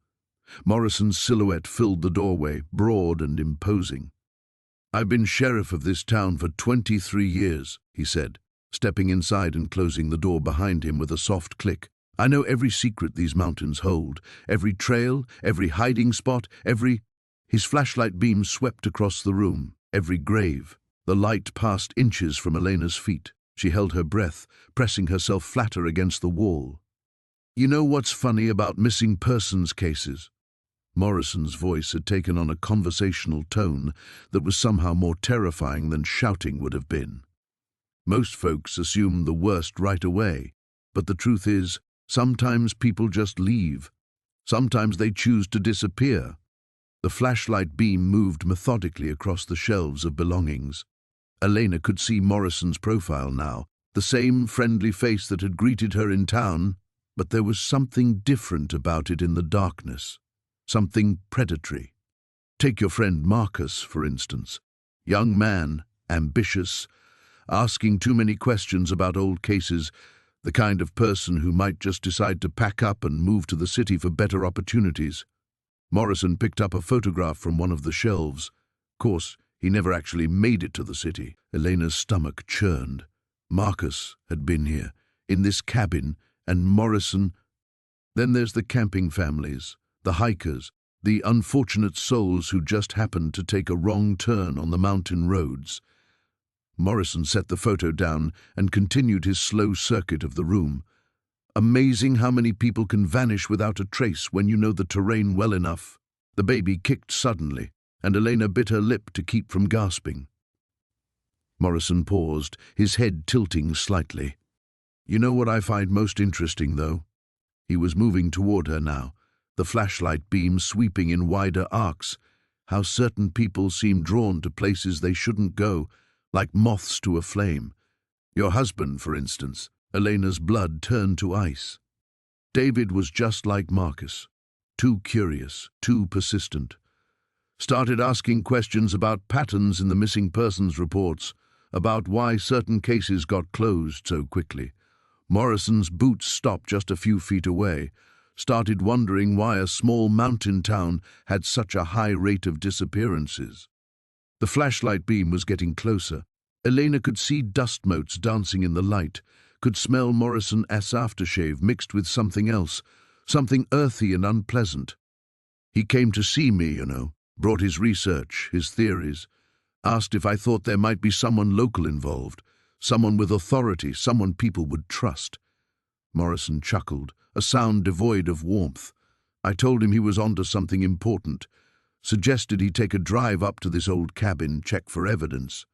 Morrison's silhouette filled the doorway, broad and imposing. "I've been sheriff of this town for 23 years, he said, stepping inside and closing the door behind him with a soft click. "I know every secret these mountains hold, every trail, every hiding spot, every—" His flashlight beam swept across the room, every grave. The light passed inches from Elena's feet. She held her breath, pressing herself flatter against the wall. "You know what's funny about missing persons cases?" Morrison's voice had taken on a conversational tone that was somehow more terrifying than shouting would have been. "Most folks assume the worst right away, but the truth is, sometimes people just leave. Sometimes they choose to disappear." The flashlight beam moved methodically across the shelves of belongings. Elena could see Morrison's profile now, the same friendly face that had greeted her in town, but there was something different about it in the darkness. Something predatory. Take your friend Marcus, for instance. Young man, ambitious, asking too many questions about old cases, the kind of person who might just decide to pack up and move to the city for better opportunities. Morrison picked up a photograph from one of the shelves. Of course, he never actually made it to the city. Elena's stomach churned. Marcus had been here, in this cabin, and Morrison... Then there's the camping families, the hikers, the unfortunate souls who just happened to take a wrong turn on the mountain roads. Morrison set the photo down and continued his slow circuit of the room. Amazing how many people can vanish without a trace when you know the terrain well enough. The baby kicked suddenly, and Elena bit her lip to keep from gasping. Morrison paused, his head tilting slightly. "You know what I find most interesting, though?" He was moving toward her now, the flashlight beam sweeping in wider arcs. "How certain people seem drawn to places they shouldn't go, like moths to a flame. Your husband, for instance." Elena's blood turned to ice. David was just like Marcus. Too curious, too persistent. Started asking questions about patterns in the missing persons reports, about why certain cases got closed so quickly. Morrison's boots stopped just a few feet away. Started wondering why a small mountain town had such a high rate of disappearances. The flashlight beam was getting closer. Elena could see dust motes dancing in the light, could smell Morrison's aftershave mixed with something else, something earthy and unpleasant. "He came to see me, you know, brought his research, his theories, asked if I thought there might be someone local involved, someone with authority, someone people would trust." Morrison chuckled, a sound devoid of warmth. "I told him he was onto something important, suggested he take a drive up to this old cabin, check for evidence."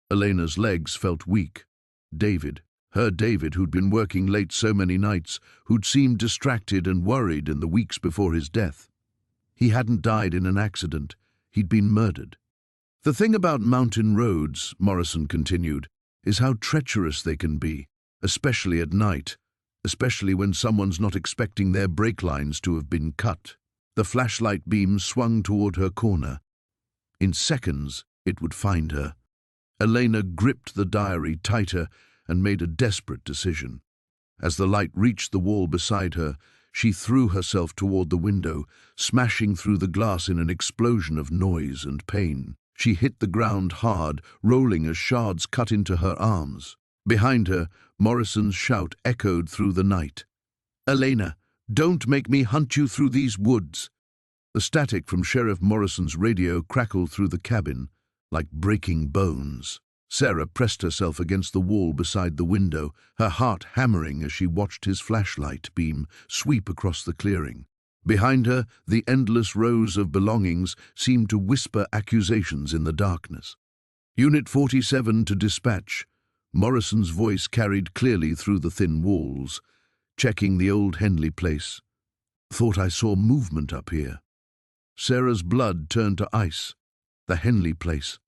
Elena's legs felt weak. David, her David who'd been working late so many nights, who'd seemed distracted and worried in the weeks before his death. He hadn't died in an accident. He'd been murdered. "The thing about mountain roads," Morrison continued, "is how treacherous they can be, especially at night, especially when someone's not expecting their brake lines to have been cut." The flashlight beam swung toward her corner. In seconds, it would find her. Elena gripped the diary tighter and made a desperate decision. As the light reached the wall beside her, she threw herself toward the window, smashing through the glass in an explosion of noise and pain. She hit the ground hard, rolling as shards cut into her arms. Behind her, Morrison's shout echoed through the night. "Elena, don't make me hunt you through these woods." The static from Sheriff Morrison's radio crackled through the cabin, like breaking bones. Sarah pressed herself against the wall beside the window, her heart hammering as she watched his flashlight beam sweep across the clearing. Behind her, the endless rows of belongings seemed to whisper accusations in the darkness. "Unit 47 to dispatch." Morrison's voice carried clearly through the thin walls. checking the old Henley place. Thought I saw movement up here. Sarah's blood turned to ice. The Henley place.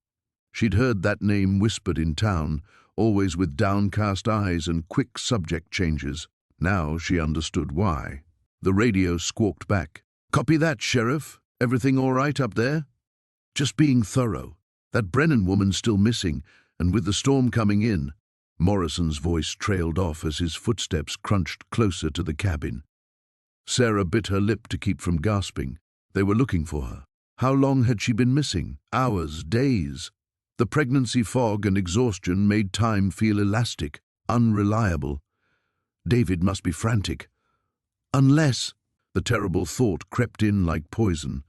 She'd heard that name whispered in town, always with downcast eyes and quick subject changes. Now she understood why. The radio squawked back. "Copy that, Sheriff. Everything all right up there?" Just being thorough. That Brennan woman's still missing, and with the storm coming in. Morrison's voice trailed off as his footsteps crunched closer to the cabin. Sarah bit her lip to keep from gasping. They were looking for her. How long had she been missing? Hours, days? The pregnancy fog and exhaustion made time feel elastic, unreliable. David must be frantic. Unless, the terrible thought crept in like poison.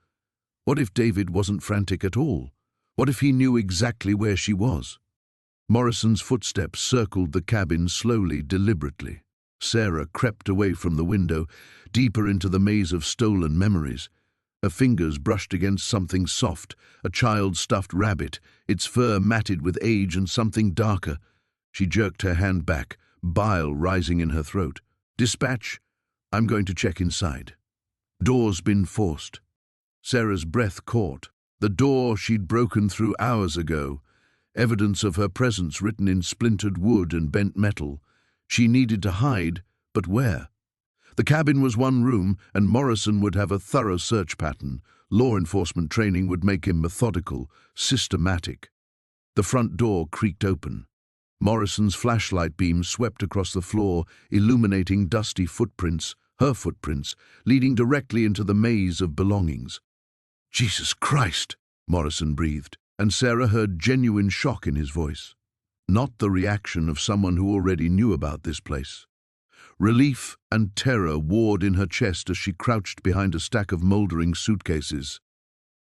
What if David wasn't frantic at all? What if he knew exactly where she was? Morrison's footsteps circled the cabin slowly, deliberately. Sarah crept away from the window, deeper into the maze of stolen memories. Her fingers brushed against something soft, a child's stuffed rabbit, its fur matted with age and something darker. She jerked her hand back, bile rising in her throat. "Dispatch, I'm going to check inside." Door's been forced. Sarah's breath caught. The door she'd broken through hours ago, evidence of her presence written in splintered wood and bent metal. She needed to hide, but where? The cabin was one room, and Morrison would have a thorough search pattern. Law enforcement training would make him methodical, systematic. The front door creaked open. Morrison's flashlight beam swept across the floor, illuminating dusty footprints, her footprints, leading directly into the maze of belongings. "Jesus Christ!" Morrison breathed, and Sarah heard genuine shock in his voice. Not the reaction of someone who already knew about this place. Relief and terror warred in her chest as she crouched behind a stack of moldering suitcases.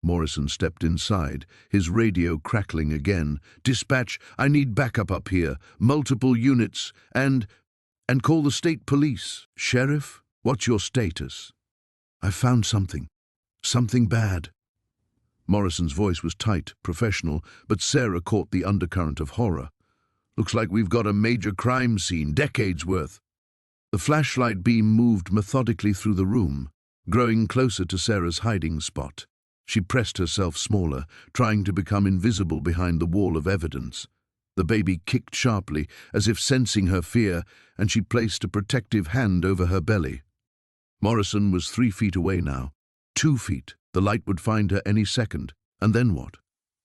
Morrison stepped inside, his radio crackling again. "Dispatch, I need backup up here, multiple units, and call the state police." "Sheriff, what's your status?" "I found something. Something bad." Morrison's voice was tight, professional, but Sarah caught the undercurrent of horror. "Looks like we've got a major crime scene, decades worth." The flashlight beam moved methodically through the room, growing closer to Sarah's hiding spot. She pressed herself smaller, trying to become invisible behind the wall of evidence. The baby kicked sharply, as if sensing her fear, and she placed a protective hand over her belly. Morrison was 3 feet away now. 2 feet. The light would find her any second. And then what?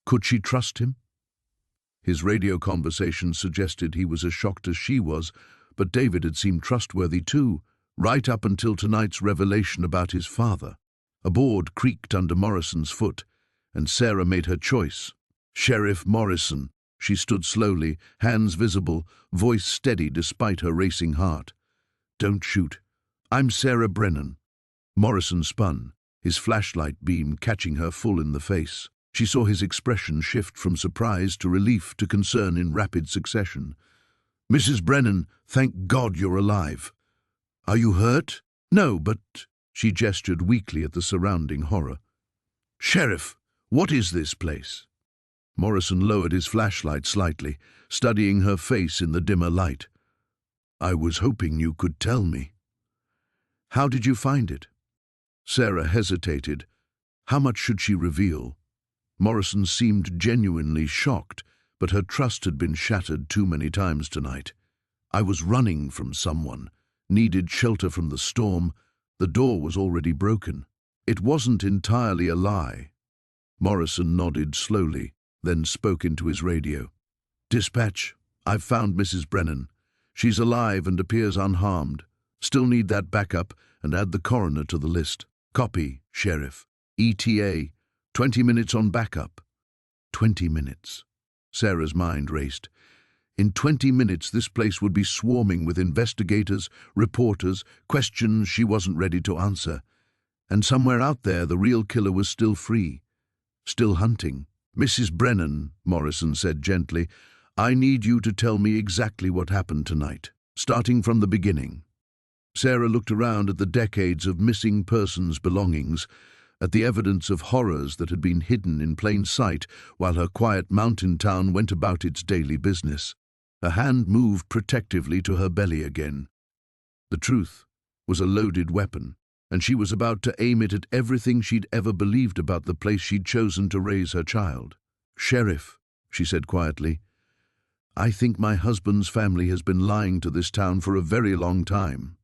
Could she trust him? His radio conversation suggested he was as shocked as she was, but David had seemed trustworthy too, right up until tonight's revelation about his father. A board creaked under Morrison's foot, and Sarah made her choice. "Sheriff Morrison." She stood slowly, hands visible, voice steady despite her racing heart. "Don't shoot. I'm Sarah Brennan." Morrison spun, his flashlight beam catching her full in the face. She saw his expression shift from surprise to relief to concern in rapid succession. "Mrs. Brennan, thank God you're alive. Are you hurt?" "No, but—" She gestured weakly at the surrounding horror. "Sheriff, what is this place?" Morrison lowered his flashlight slightly, studying her face in the dimmer light. "I was hoping you could tell me." "How did you find it?" Sarah hesitated. How much should she reveal? Morrison seemed genuinely shocked, but her trust had been shattered too many times tonight. "I was running from someone, needed shelter from the storm. The door was already broken. It wasn't entirely a lie." Morrison nodded slowly, then spoke into his radio. "Dispatch, I've found Mrs. Brennan. She's alive and appears unharmed. Still need that backup, and add the coroner to the list." "Copy, Sheriff. ETA, 20 minutes on backup." 20 minutes. Sarah's mind raced. In 20 minutes this place would be swarming with investigators, reporters, questions she wasn't ready to answer. And somewhere out there the real killer was still free, still hunting. "Mrs. Brennan," Morrison said gently, "I need you to tell me exactly what happened tonight, starting from the beginning." Sarah looked around at the decades of missing persons' belongings, at the evidence of horrors that had been hidden in plain sight while her quiet mountain town went about its daily business. Her hand moved protectively to her belly again. The truth was a loaded weapon, and she was about to aim it at everything she'd ever believed about the place she'd chosen to raise her child. "Sheriff," she said quietly, "I think my husband's family has been lying to this town for a very long time."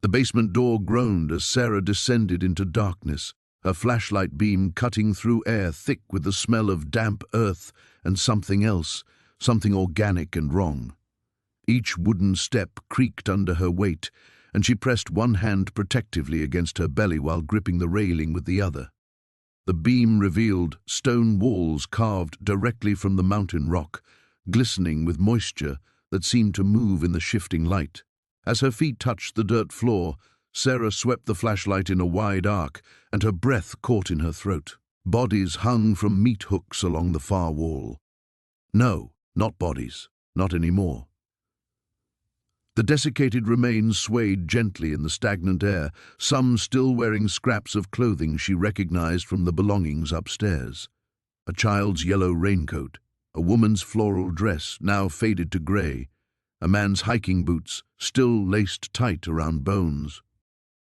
The basement door groaned as Sarah descended into darkness, her flashlight beam cutting through air thick with the smell of damp earth and something else, something organic and wrong. Each wooden step creaked under her weight, and she pressed one hand protectively against her belly while gripping the railing with the other. The beam revealed stone walls carved directly from the mountain rock, glistening with moisture that seemed to move in the shifting light. As her feet touched the dirt floor, Sarah swept the flashlight in a wide arc, and her breath caught in her throat. Bodies hung from meat hooks along the far wall. No, not bodies, not anymore. The desiccated remains swayed gently in the stagnant air, some still wearing scraps of clothing she recognized from the belongings upstairs. A child's yellow raincoat, a woman's floral dress, now faded to grey, a man's hiking boots, still laced tight around bones.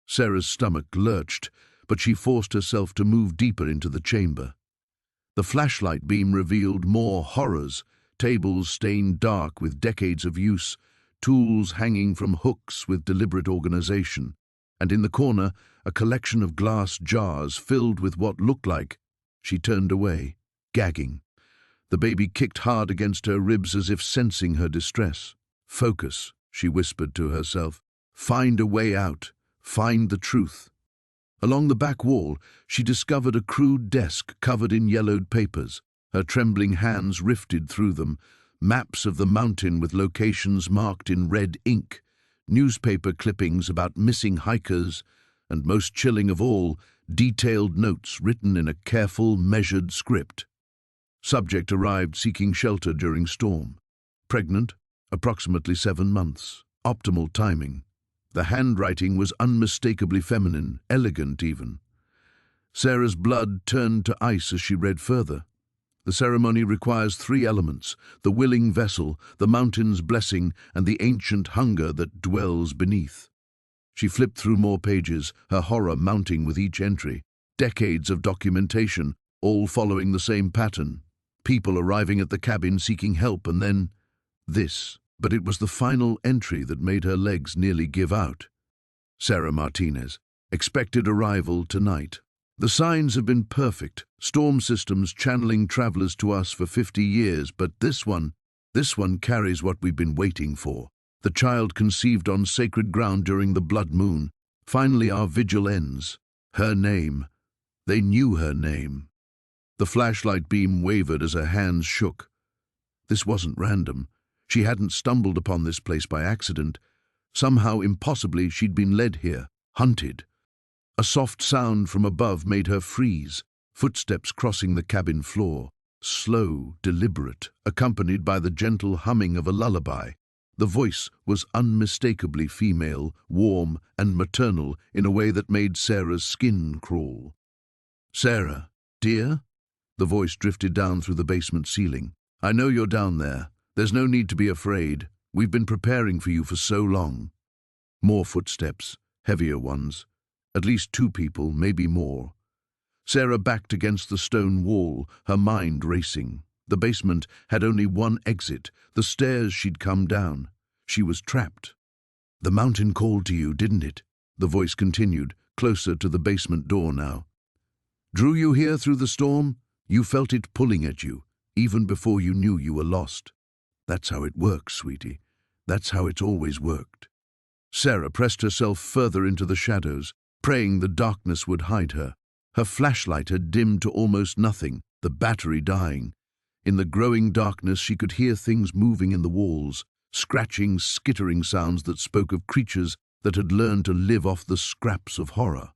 Sarah's stomach lurched, but she forced herself to move deeper into the chamber. The flashlight beam revealed more horrors, tables stained dark with decades of use, tools hanging from hooks with deliberate organization, and in the corner, a collection of glass jars filled with what looked like. She turned away, gagging. The baby kicked hard against her ribs as if sensing her distress. "Focus," she whispered to herself. "Find a way out. Find the truth." Along the back wall, she discovered a crude desk covered in yellowed papers. Her trembling hands rifted through them, maps of the mountain with locations marked in red ink, newspaper clippings about missing hikers, and most chilling of all, detailed notes written in a careful, measured script. Subject arrived seeking shelter during storm. Pregnant, approximately 7 months. Optimal timing. The handwriting was unmistakably feminine, elegant even. Sarah's blood turned to ice as she read further. The ceremony requires 3 elements: the willing vessel, the mountain's blessing, and the ancient hunger that dwells beneath. She flipped through more pages, her horror mounting with each entry. Decades of documentation, all following the same pattern. People arriving at the cabin seeking help, and then this. But it was the final entry that made her legs nearly give out. Sarah Martinez. Expected arrival tonight. The signs have been perfect, storm systems channeling travelers to us for 50 years, but this one carries what we've been waiting for. The child conceived on sacred ground during the blood moon. Finally our vigil ends. Her name. They knew her name. The flashlight beam wavered as her hands shook. This wasn't random. She hadn't stumbled upon this place by accident. Somehow, impossibly, she'd been led here, hunted. A soft sound from above made her freeze, footsteps crossing the cabin floor, slow, deliberate, accompanied by the gentle humming of a lullaby. The voice was unmistakably female, warm and maternal in a way that made Sarah's skin crawl. "Sarah, dear?" The voice drifted down through the basement ceiling. "I know you're down there. There's no need to be afraid. We've been preparing for you for so long." More footsteps, heavier ones. At least 2 people, maybe more. Sarah backed against the stone wall, her mind racing. The basement had only one exit, the stairs she'd come down. She was trapped. "The mountain called to you, didn't it?" The voice continued, closer to the basement door now. "Drew you here through the storm? You felt it pulling at you, even before you knew you were lost. That's how it works, sweetie. That's how it's always worked." Sarah pressed herself further into the shadows, praying the darkness would hide her. Her flashlight had dimmed to almost nothing, the battery dying. In the growing darkness she could hear things moving in the walls, scratching, skittering sounds that spoke of creatures that had learned to live off the scraps of horror.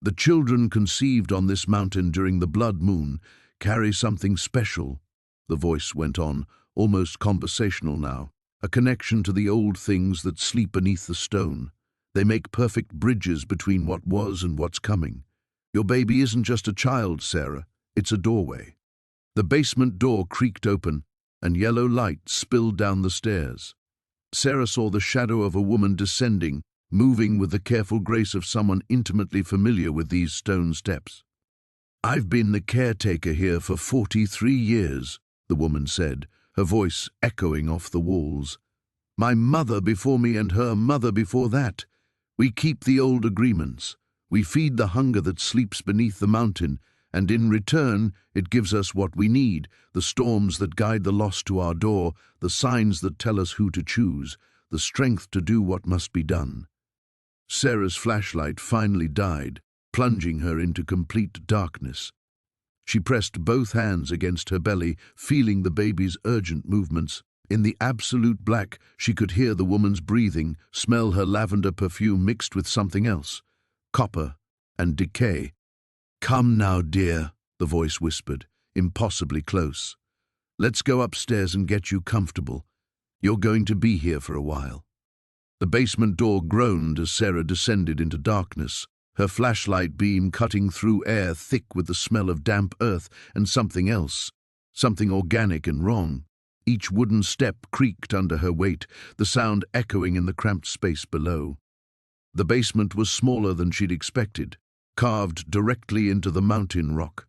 "The children conceived on this mountain during the blood moon carry something special," the voice went on, almost conversational now. "A connection to the old things that sleep beneath the stone. They make perfect bridges between what was and what's coming. Your baby isn't just a child, Sarah. It's a doorway." The basement door creaked open, and yellow light spilled down the stairs. Sarah saw the shadow of a woman descending, moving with the careful grace of someone intimately familiar with these stone steps. "I've been the caretaker here for 43 years, the woman said, her voice echoing off the walls. "My mother before me and her mother before that. We keep the old agreements. We feed the hunger that sleeps beneath the mountain, and in return it gives us what we need, the storms that guide the lost to our door, the signs that tell us who to choose, the strength to do what must be done." Sarah's flashlight finally died, plunging her into complete darkness. She pressed both hands against her belly, feeling the baby's urgent movements. In the absolute black, she could hear the woman's breathing, smell her lavender perfume mixed with something else, copper and decay. "Come now, dear," the voice whispered, impossibly close. "Let's go upstairs and get you comfortable. You're going to be here for a while." The basement door groaned as Sarah descended into darkness, her flashlight beam cutting through air thick with the smell of damp earth and something else, something organic and wrong. Each wooden step creaked under her weight, the sound echoing in the cramped space below. The basement was smaller than she'd expected, carved directly into the mountain rock.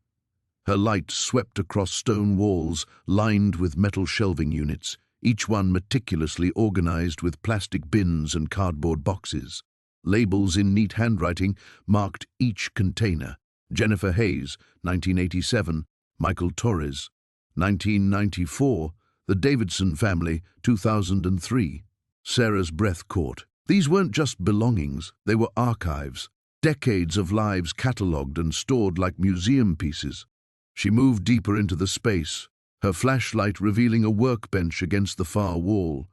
Her light swept across stone walls lined with metal shelving units, each one meticulously organized with plastic bins and cardboard boxes. Labels in neat handwriting marked each container. Jennifer Hayes, 1987, Michael Torres, 1994, the Davidson family, 2003. Sarah's breath caught. These weren't just belongings, they were archives, decades of lives catalogued and stored like museum pieces. She moved deeper into the space, her flashlight revealing a workbench against the far wall.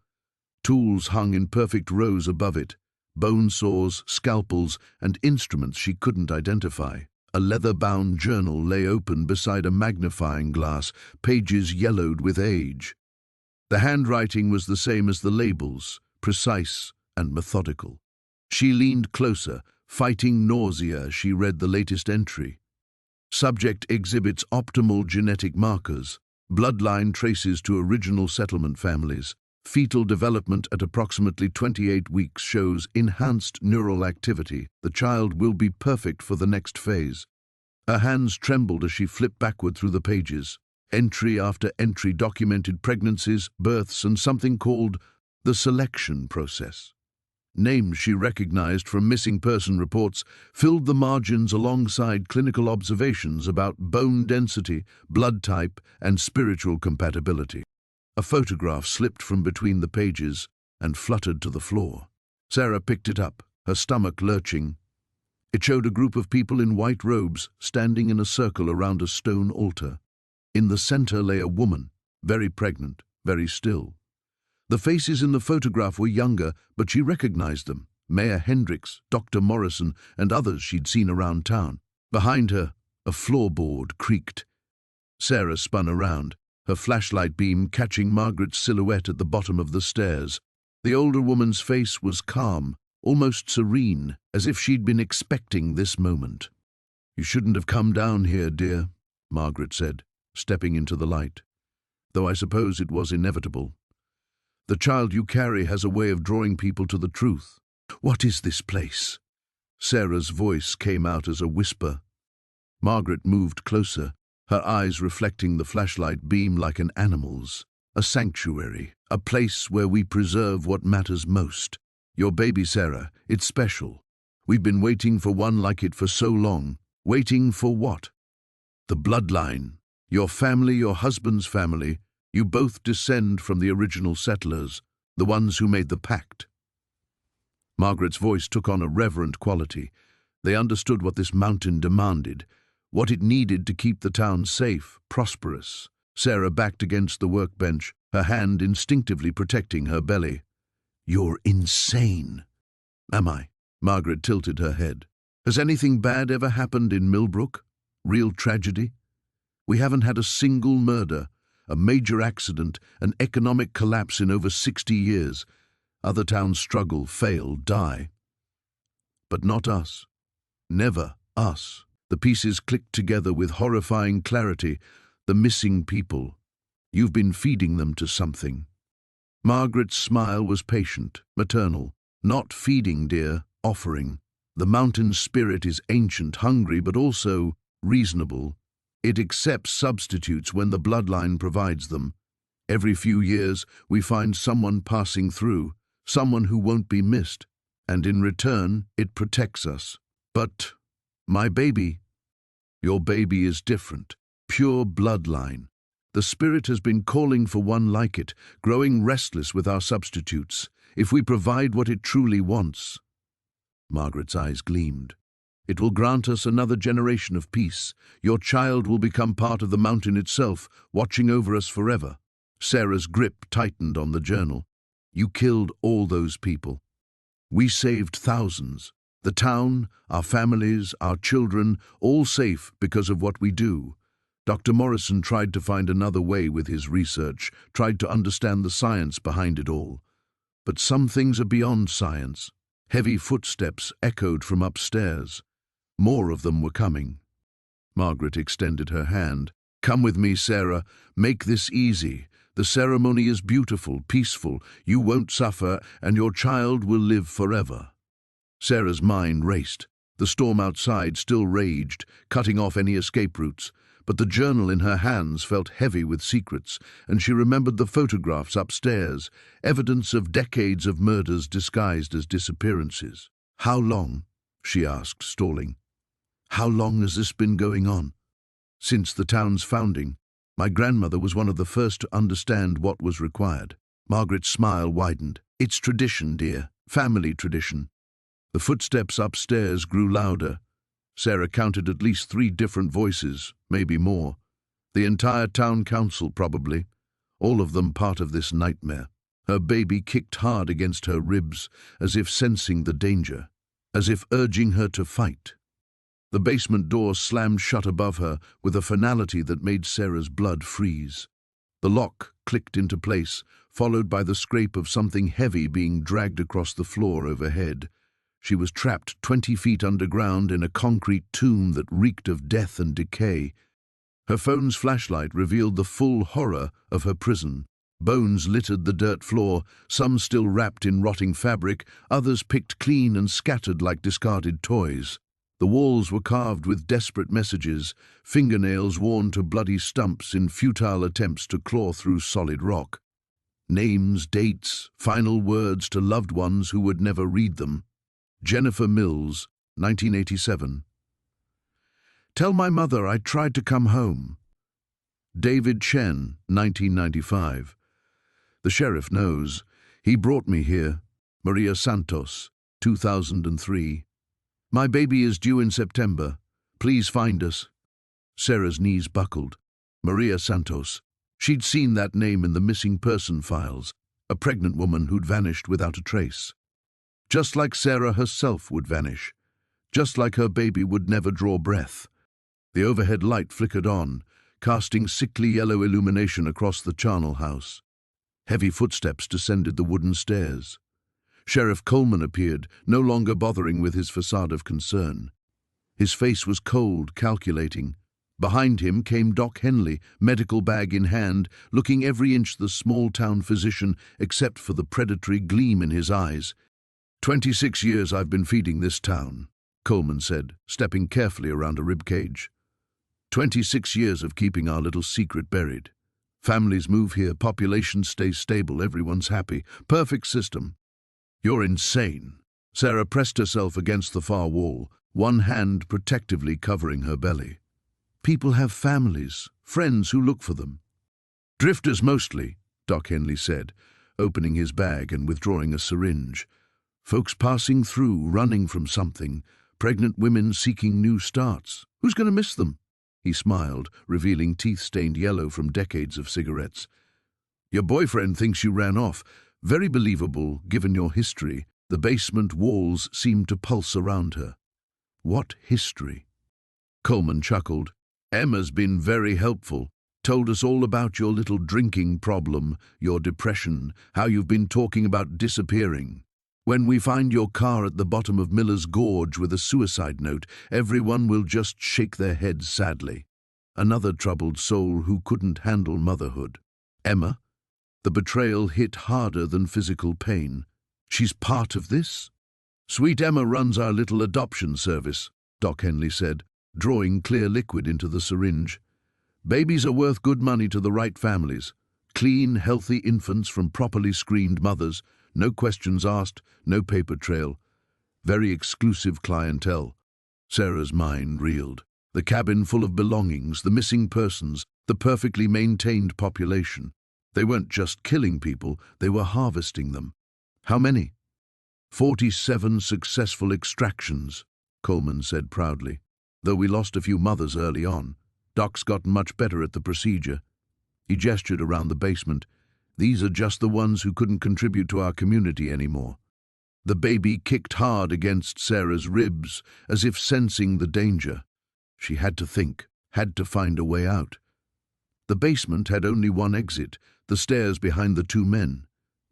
Tools hung in perfect rows above it, bone saws, scalpels, and instruments she couldn't identify. A leather-bound journal lay open beside a magnifying glass, pages yellowed with age. The handwriting was the same as the labels, precise and methodical. She leaned closer, fighting nausea as she read the latest entry. Subject exhibits optimal genetic markers, bloodline traces to original settlement families. Fetal development at approximately 28 weeks shows enhanced neural activity. The child will be perfect for the next phase. Her hands trembled as she flipped backward through the pages. Entry after entry documented pregnancies, births, and something called the selection process. Names she recognized from missing person reports filled the margins alongside clinical observations about bone density, blood type, and spiritual compatibility. A photograph slipped from between the pages and fluttered to the floor. Sarah picked it up, her stomach lurching. It showed a group of people in white robes standing in a circle around a stone altar. In the center lay a woman, very pregnant, very still. The faces in the photograph were younger, but she recognized them. Mayor Hendricks, Dr. Morrison, and others she'd seen around town. Behind her, a floorboard creaked. Sarah spun around, her flashlight beam catching Margaret's silhouette at the bottom of the stairs. The older woman's face was calm, almost serene, as if she'd been expecting this moment. "You shouldn't have come down here, dear," Margaret said, stepping into the light. "Though I suppose it was inevitable. The child you carry has a way of drawing people to the truth." "What is this place?" Sarah's voice came out as a whisper. Margaret moved closer, her eyes reflecting the flashlight beam like an animal's. "A sanctuary, a place where we preserve what matters most. Your baby, Sarah, it's special. We've been waiting for one like it for so long." "Waiting for what?" "The bloodline. Your family, your husband's family. You both descend from the original settlers, the ones who made the pact." Margaret's voice took on a reverent quality. They understood what this mountain demanded, what it needed to keep the town safe, prosperous. Sarah backed against the workbench, her hand instinctively protecting her belly. "You're insane." "Am I?" Margaret tilted her head. "Has anything bad ever happened in Millbrook? Real tragedy? We haven't had a single murder, a major accident, an economic collapse in over 60 years. Other towns struggle, fail, die. But not us. Never us." The pieces clicked together with horrifying clarity. The missing people. You've been feeding them to something. Margaret's smile was patient, maternal. Not feeding, dear, offering. The mountain spirit is ancient, hungry, but also reasonable. It accepts substitutes when the bloodline provides them. Every few years, we find someone passing through, someone who won't be missed, and in return, it protects us. But, my baby, your baby is different, pure bloodline. The spirit has been calling for one like it, growing restless with our substitutes. If we provide what it truly wants. Margaret's eyes gleamed. It will grant us another generation of peace. Your child will become part of the mountain itself, watching over us forever. Sarah's grip tightened on the journal. You killed all those people. We saved thousands. The town, our families, our children, all safe because of what we do. Dr. Morrison tried to find another way with his research, tried to understand the science behind it all. But some things are beyond science. Heavy footsteps echoed from upstairs. More of them were coming. Margaret extended her hand. Come with me, Sarah. Make this easy. The ceremony is beautiful, peaceful. You won't suffer, and your child will live forever. Sarah's mind raced. The storm outside still raged, cutting off any escape routes. But the journal in her hands felt heavy with secrets, and she remembered the photographs upstairs, evidence of decades of murders disguised as disappearances. How long? She asked, stalling. How long has this been going on? Since the town's founding. My grandmother was one of the first to understand what was required. Margaret's smile widened. It's tradition, dear. Family tradition. The footsteps upstairs grew louder. Sarah counted at least 3 different voices, maybe more. The entire town council, probably. All of them part of this nightmare. Her baby kicked hard against her ribs, as if sensing the danger, as if urging her to fight. The basement door slammed shut above her with a finality that made Sarah's blood freeze. The lock clicked into place, followed by the scrape of something heavy being dragged across the floor overhead. She was trapped 20 feet underground in a concrete tomb that reeked of death and decay. Her phone's flashlight revealed the full horror of her prison. Bones littered the dirt floor, some still wrapped in rotting fabric, others picked clean and scattered like discarded toys. The walls were carved with desperate messages, fingernails worn to bloody stumps in futile attempts to claw through solid rock. Names, dates, final words to loved ones who would never read them. Jennifer Mills, 1987. Tell my mother I tried to come home. David Chen, 1995. The sheriff knows. He brought me here. Maria Santos, 2003. My baby is due in September. Please find us. Sarah's knees buckled. Maria Santos. She'd seen that name in the missing person files, a pregnant woman who'd vanished without a trace. Just like Sarah herself would vanish. Just like her baby would never draw breath. The overhead light flickered on, casting sickly yellow illumination across the charnel house. Heavy footsteps descended the wooden stairs. Sheriff Coleman appeared, no longer bothering with his facade of concern. His face was cold, calculating. Behind him came Doc Henley, medical bag in hand, looking every inch the small-town physician except for the predatory gleam in his eyes. 26 years I've been feeding this town, Coleman said, stepping carefully around a ribcage. 26 years of keeping our little secret buried. Families move here, population stays stable, everyone's happy. Perfect system. You're insane. Sarah pressed herself against the far wall, one hand protectively covering her belly. People have families, friends who look for them. Drifters mostly, Doc Henley said, opening his bag and withdrawing a syringe. Folks passing through, running from something. Pregnant women seeking new starts. Who's going to miss them? He smiled, revealing teeth stained yellow from decades of cigarettes. Your boyfriend thinks you ran off. Very believable, given your history. The basement walls seemed to pulse around her. What history? Coleman chuckled. Emma's been very helpful. Told us all about your little drinking problem, your depression, how you've been talking about disappearing. When we find your car at the bottom of Miller's Gorge with a suicide note, everyone will just shake their heads sadly. Another troubled soul who couldn't handle motherhood. Emma? The betrayal hit harder than physical pain. She's part of this? Sweet Emma runs our little adoption service, Doc Henley said, drawing clear liquid into the syringe. Babies are worth good money to the right families. Clean, healthy infants from properly screened mothers, no questions asked, no paper trail. Very exclusive clientele. Sarah's mind reeled. The cabin full of belongings, the missing persons, the perfectly maintained population. They weren't just killing people, they were harvesting them. How many? 47 successful extractions, Coleman said proudly. Though we lost a few mothers early on, Doc's gotten much better at the procedure. He gestured around the basement. These are just the ones who couldn't contribute to our community anymore. The baby kicked hard against Sarah's ribs, as if sensing the danger. She had to think, had to find a way out. The basement had only one exit, the stairs behind the two men.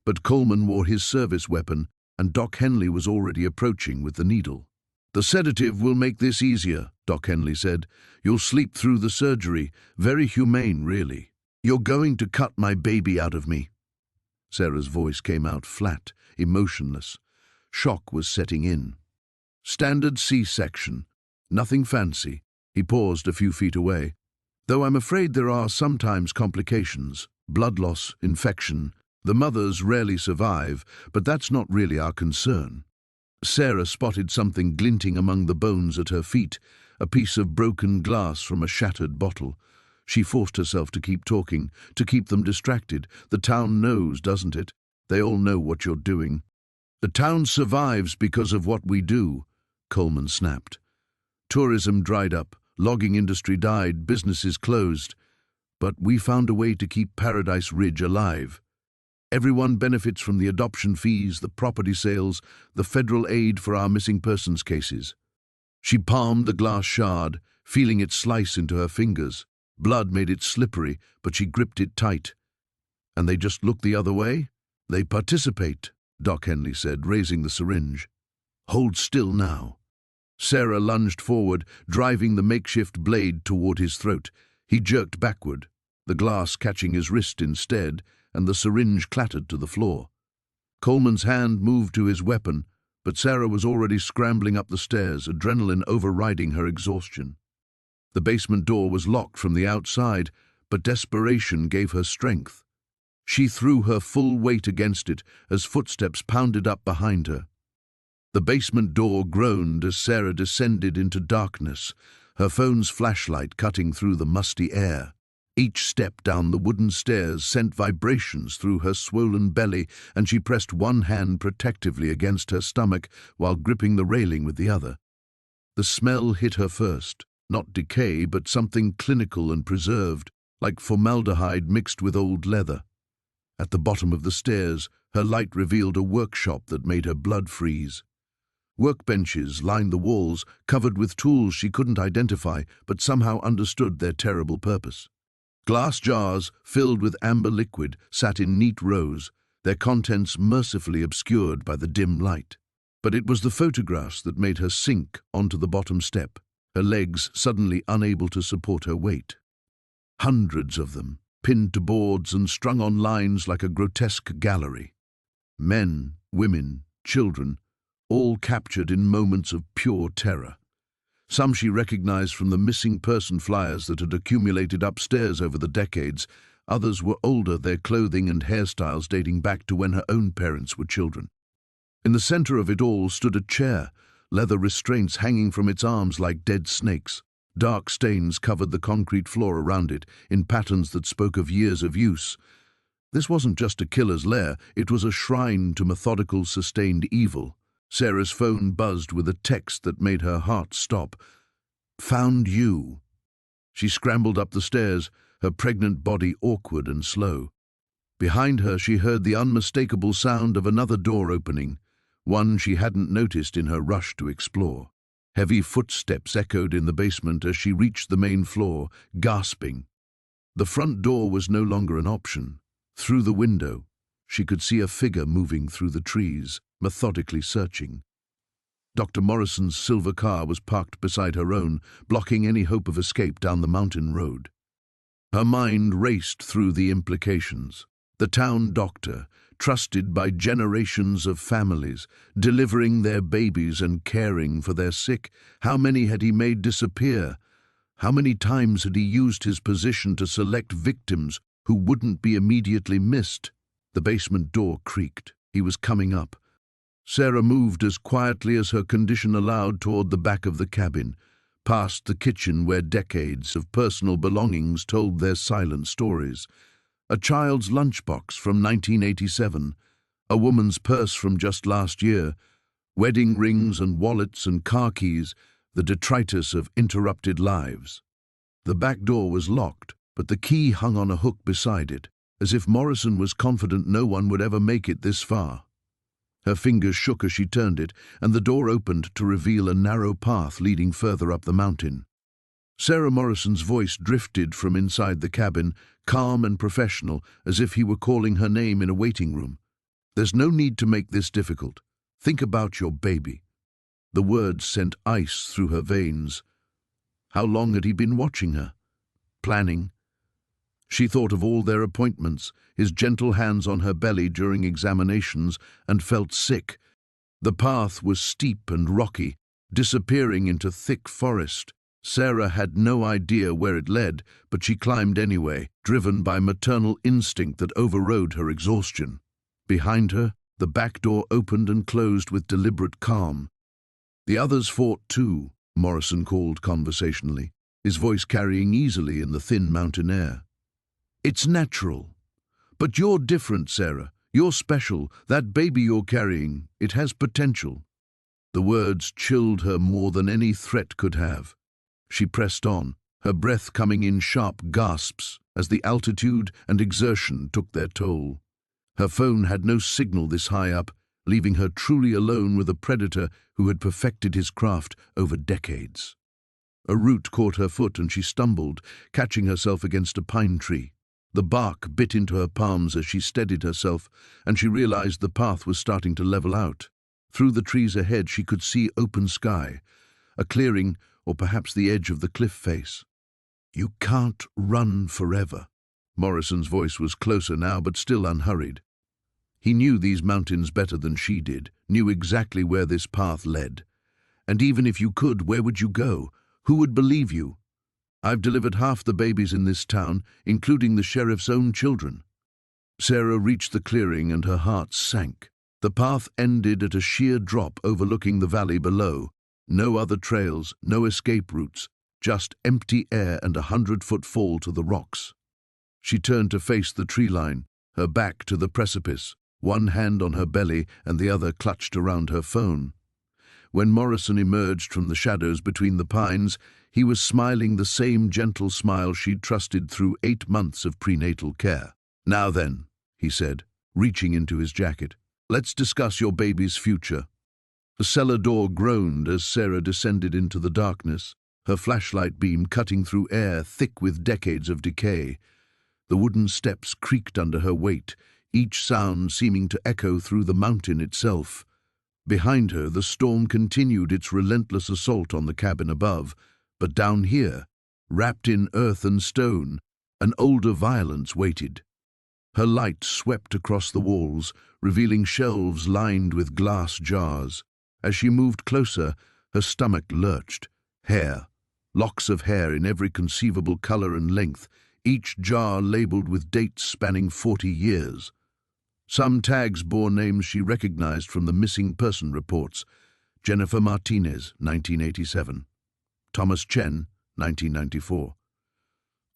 But Coleman wore his service weapon, and Doc Henley was already approaching with the needle. The sedative will make this easier, Doc Henley said. You'll sleep through the surgery. Very humane, really. You're going to cut my baby out of me. Sarah's voice came out flat, emotionless. Shock was setting in. Standard C-section. Nothing fancy. He paused a few feet away. Though I'm afraid there are sometimes complications. Blood loss, infection. The mothers rarely survive, but that's not really our concern. Sarah spotted something glinting among the bones at her feet, a piece of broken glass from a shattered bottle. She forced herself to keep talking, to keep them distracted. The town knows, doesn't it? They all know what you're doing. The town survives because of what we do, Coleman snapped. Tourism dried up, logging industry died, businesses closed. But we found a way to keep Paradise Ridge alive. Everyone benefits from the adoption fees, the property sales, the federal aid for our missing persons cases. She palmed the glass shard, feeling it slice into her fingers. Blood made it slippery, but she gripped it tight. And they just look the other way? They participate, Doc Henley said, raising the syringe. Hold still now. Sarah lunged forward, driving the makeshift blade toward his throat. He jerked backward, the glass catching his wrist instead, and the syringe clattered to the floor. Coleman's hand moved to his weapon, but Sarah was already scrambling up the stairs, adrenaline overriding her exhaustion. The basement door was locked from the outside, but desperation gave her strength. She threw her full weight against it as footsteps pounded up behind her. The basement door groaned as Sarah descended into darkness, her phone's flashlight cutting through the musty air. Each step down the wooden stairs sent vibrations through her swollen belly, and she pressed one hand protectively against her stomach while gripping the railing with the other. The smell hit her first, not decay, but something clinical and preserved, like formaldehyde mixed with old leather. At the bottom of the stairs, her light revealed a workshop that made her blood freeze. Workbenches lined the walls, covered with tools she couldn't identify, but somehow understood their terrible purpose. Glass jars, filled with amber liquid, sat in neat rows, their contents mercifully obscured by the dim light. But it was the photographs that made her sink onto the bottom step, her legs suddenly unable to support her weight. Hundreds of them, pinned to boards and strung on lines like a grotesque gallery. Men, women, children, all captured in moments of pure terror. Some she recognized from the missing person flyers that had accumulated upstairs over the decades. Others were older, their clothing and hairstyles dating back to when her own parents were children. In the center of it all stood a chair, leather restraints hanging from its arms like dead snakes. Dark stains covered the concrete floor around it, in patterns that spoke of years of use. This wasn't just a killer's lair, it was a shrine to methodical, sustained evil. Sarah's phone buzzed with a text that made her heart stop. "Found you." She scrambled up the stairs, her pregnant body awkward and slow. Behind her she heard the unmistakable sound of another door opening, one she hadn't noticed in her rush to explore. Heavy footsteps echoed in the basement as she reached the main floor, gasping. The front door was no longer an option. Through the window, she could see a figure moving through the trees, methodically searching. Dr. Morrison's silver car was parked beside her own, blocking any hope of escape down the mountain road. Her mind raced through the implications. The town doctor, trusted by generations of families, delivering their babies and caring for their sick. How many had he made disappear? How many times had he used his position to select victims who wouldn't be immediately missed? The basement door creaked. He was coming up. Sarah moved as quietly as her condition allowed toward the back of the cabin, past the kitchen where decades of personal belongings told their silent stories. A child's lunchbox from 1987, a woman's purse from just last year, wedding rings and wallets and car keys, the detritus of interrupted lives. The back door was locked, but the key hung on a hook beside it, as if Morrison was confident no one would ever make it this far. Her fingers shook as she turned it, and the door opened to reveal a narrow path leading further up the mountain. Sarah Morrison's voice drifted from inside the cabin, calm and professional, as if he were calling her name in a waiting room. "There's no need to make this difficult. Think about your baby." The words sent ice through her veins. How long had he been watching her? Planning? She thought of all their appointments, his gentle hands on her belly during examinations, and felt sick. The path was steep and rocky, disappearing into thick forest. Sarah had no idea where it led, but she climbed anyway, driven by maternal instinct that overrode her exhaustion. Behind her, the back door opened and closed with deliberate calm. "The others fought too," Morrison called conversationally, his voice carrying easily in the thin mountain air. "It's natural. But you're different, Sarah. You're special. That baby you're carrying, it has potential." The words chilled her more than any threat could have. She pressed on, her breath coming in sharp gasps as the altitude and exertion took their toll. Her phone had no signal this high up, leaving her truly alone with a predator who had perfected his craft over decades. A root caught her foot and she stumbled, catching herself against a pine tree. The bark bit into her palms as she steadied herself, and she realized the path was starting to level out. Through the trees ahead she could see open sky, a clearing or perhaps the edge of the cliff face. "You can't run forever." Morrison's voice was closer now, but still unhurried. He knew these mountains better than she did, knew exactly where this path led. "And even if you could, where would you go? Who would believe you? I've delivered half the babies in this town, including the sheriff's own children." Sarah reached the clearing and her heart sank. The path ended at a sheer drop overlooking the valley below. No other trails, no escape routes, just empty air and 100-foot fall to the rocks. She turned to face the tree line, her back to the precipice, one hand on her belly and the other clutched around her phone. When Morrison emerged from the shadows between the pines, he was smiling the same gentle smile she'd trusted through 8 months of prenatal care. "Now then," he said, reaching into his jacket, "let's discuss your baby's future." The cellar door groaned as Sarah descended into the darkness, her flashlight beam cutting through air thick with decades of decay. The wooden steps creaked under her weight, each sound seeming to echo through the mountain itself. Behind her, the storm continued its relentless assault on the cabin above, but down here, wrapped in earth and stone, an older violence waited. Her light swept across the walls, revealing shelves lined with glass jars. As she moved closer, her stomach lurched. Hair, locks of hair in every conceivable color and length, each jar labeled with dates spanning 40 years. Some tags bore names she recognized from the missing person reports: Jennifer Martinez, 1987, Thomas Chen, 1994.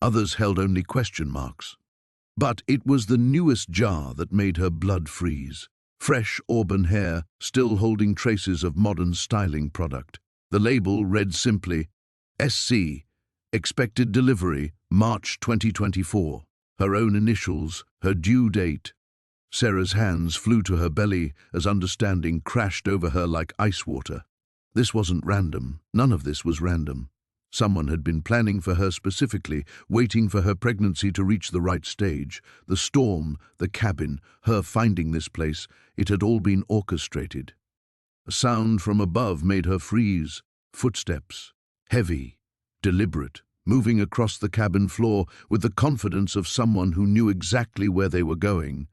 Others held only question marks. But it was the newest jar that made her blood freeze. Fresh auburn hair, still holding traces of modern styling product. The label read simply, SC, expected delivery, March 2024. Her own initials, her due date. Sarah's hands flew to her belly as understanding crashed over her like ice water. This wasn't random. None of this was random. Someone had been planning for her specifically, waiting for her pregnancy to reach the right stage. The storm, the cabin, her finding this place, it had all been orchestrated. A sound from above made her freeze. Footsteps. Heavy, deliberate, moving across the cabin floor with the confidence of someone who knew exactly where they were going.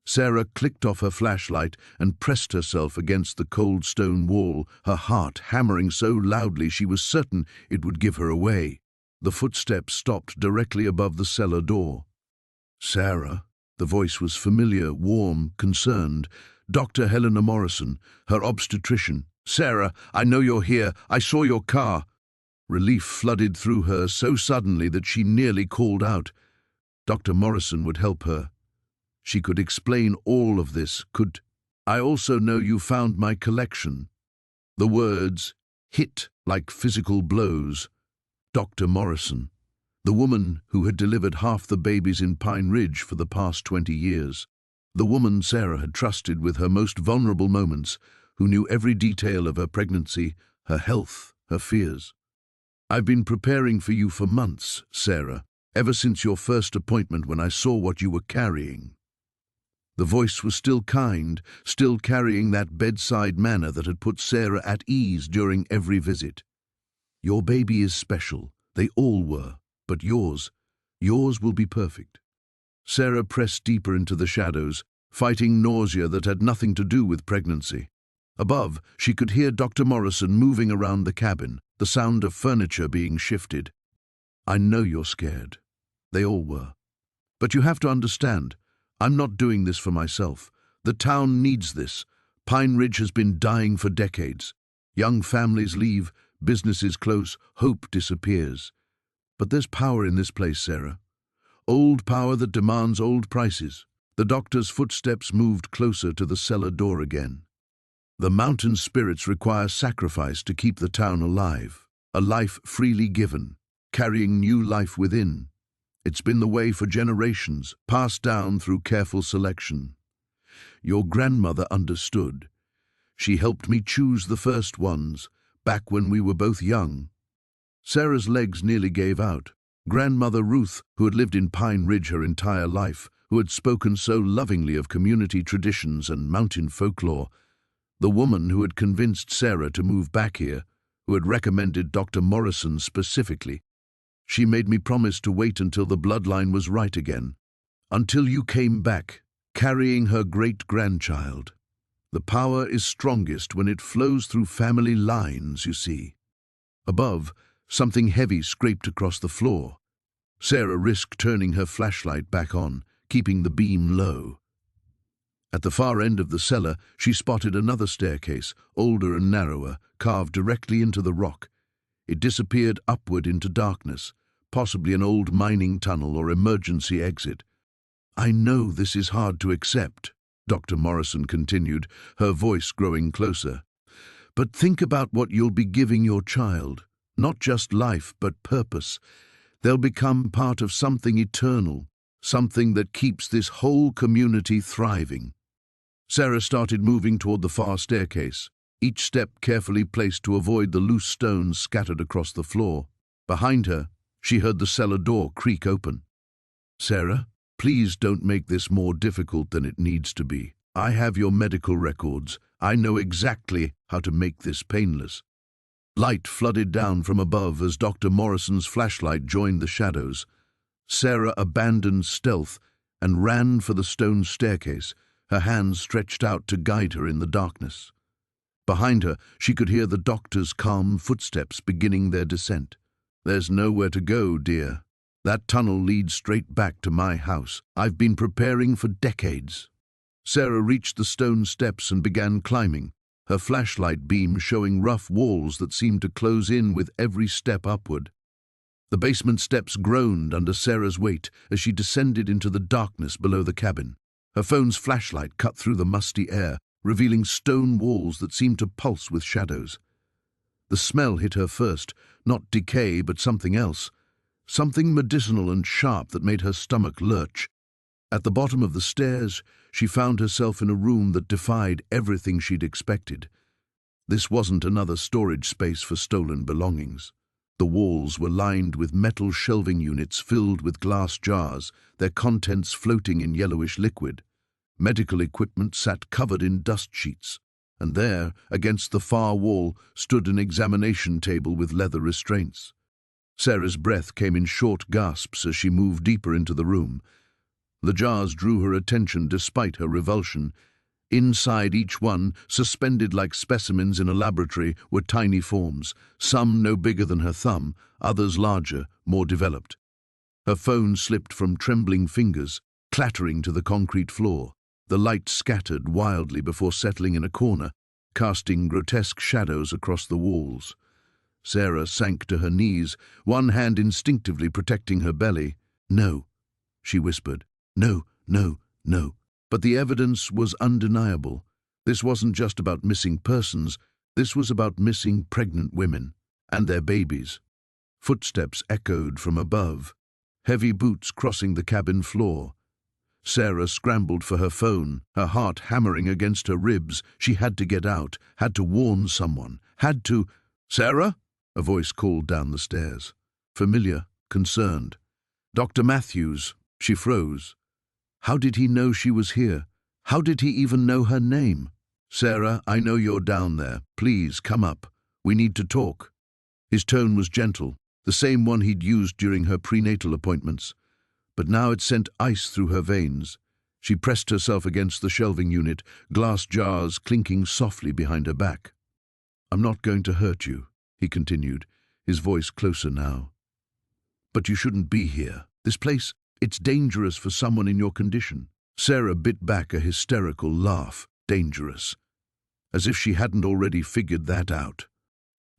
Sarah clicked off her flashlight and pressed herself against the cold stone wall, her heart hammering so loudly she was certain it would give her away. The footsteps stopped directly above the cellar door. Sarah. The voice was familiar, warm, concerned. Dr. Helena Morrison, her obstetrician. "Sarah, I know you're here. I saw your car." Relief flooded through her so suddenly that she nearly called out. Dr. Morrison would help her. She could explain all of this, could. "I also know you found my collection." The words hit like physical blows. Dr. Morrison, the woman who had delivered half the babies in Pine Ridge for the past 20 years. The woman Sarah had trusted with her most vulnerable moments, who knew every detail of her pregnancy, her health, her fears. "I've been preparing for you for months, Sarah, ever since your first appointment when I saw what you were carrying." The voice was still kind, still carrying that bedside manner that had put Sarah at ease during every visit. "Your baby is special. They all were. But yours will be perfect." Sarah pressed deeper into the shadows, fighting nausea that had nothing to do with pregnancy. Above, she could hear Dr. Morrison moving around the cabin, the sound of furniture being shifted. "I know you're scared. They all were. But you have to understand, I'm not doing this for myself. The town needs this. Pine Ridge has been dying for decades. Young families leave, businesses close, hope disappears. But there's power in this place, Sarah. Old power that demands old prices." The doctor's footsteps moved closer to the cellar door again. "The mountain spirits require sacrifice to keep the town alive, a life freely given, carrying new life within. It's been the way for generations, passed down through careful selection. Your grandmother understood. She helped me choose the first ones, back when we were both young." Sarah's legs nearly gave out. Grandmother Ruth, who had lived in Pine Ridge her entire life, who had spoken so lovingly of community traditions and mountain folklore, the woman who had convinced Sarah to move back here, who had recommended Dr. Morrison specifically. "She made me promise to wait until the bloodline was right again, until you came back, carrying her great-grandchild. The power is strongest when it flows through family lines, you see." Above, something heavy scraped across the floor. Sarah risked turning her flashlight back on, keeping the beam low. At the far end of the cellar, she spotted another staircase, older and narrower, carved directly into the rock. It disappeared upward into darkness, possibly an old mining tunnel or emergency exit. "I know this is hard to accept," Dr. Morrison continued, her voice growing closer. "But think about what you'll be giving your child. Not just life, but purpose. They'll become part of something eternal, something that keeps this whole community thriving." Sarah started moving toward the far staircase, each step carefully placed to avoid the loose stones scattered across the floor. Behind her, she heard the cellar door creak open. "Sarah, please don't make this more difficult than it needs to be. I have your medical records. I know exactly how to make this painless." Light flooded down from above as Dr. Morrison's flashlight joined the shadows. Sarah abandoned stealth and ran for the stone staircase, her hands stretched out to guide her in the darkness. Behind her, she could hear the doctor's calm footsteps beginning their descent. "There's nowhere to go, dear. That tunnel leads straight back to my house. I've been preparing for decades." Sarah reached the stone steps and began climbing, her flashlight beam showing rough walls that seemed to close in with every step upward. The basement steps groaned under Sarah's weight as she descended into the darkness below the cabin. Her phone's flashlight cut through the musty air, revealing stone walls that seemed to pulse with shadows. The smell hit her first, not decay but something else, something medicinal and sharp that made her stomach lurch. At the bottom of the stairs, she found herself in a room that defied everything she'd expected. This wasn't another storage space for stolen belongings. The walls were lined with metal shelving units filled with glass jars, their contents floating in yellowish liquid. Medical equipment sat covered in dust sheets, and there, against the far wall, stood an examination table with leather restraints. Sarah's breath came in short gasps as she moved deeper into the room. The jars drew her attention despite her revulsion. Inside each one, suspended like specimens in a laboratory, were tiny forms, some no bigger than her thumb, others larger, more developed. Her phone slipped from trembling fingers, clattering to the concrete floor. The light scattered wildly before settling in a corner, casting grotesque shadows across the walls. Sarah sank to her knees, one hand instinctively protecting her belly. "No," she whispered. "No, no, no." But the evidence was undeniable. This wasn't just about missing persons, this was about missing pregnant women and their babies. Footsteps echoed from above, heavy boots crossing the cabin floor. Sarah scrambled for her phone, her heart hammering against her ribs. She had to get out, had to warn someone, had to— "Sarah?" a voice called down the stairs. Familiar, concerned. "Dr. Matthews." She froze. How did he know she was here? How did he even know her name? "Sarah, I know you're down there. Please, come up. We need to talk." His tone was gentle, the same one he'd used during her prenatal appointments. But now it sent ice through her veins. She pressed herself against the shelving unit, glass jars clinking softly behind her back. "I'm not going to hurt you," he continued, his voice closer now. "But you shouldn't be here. This place, it's dangerous for someone in your condition." Sarah bit back a hysterical laugh. Dangerous. As if she hadn't already figured that out.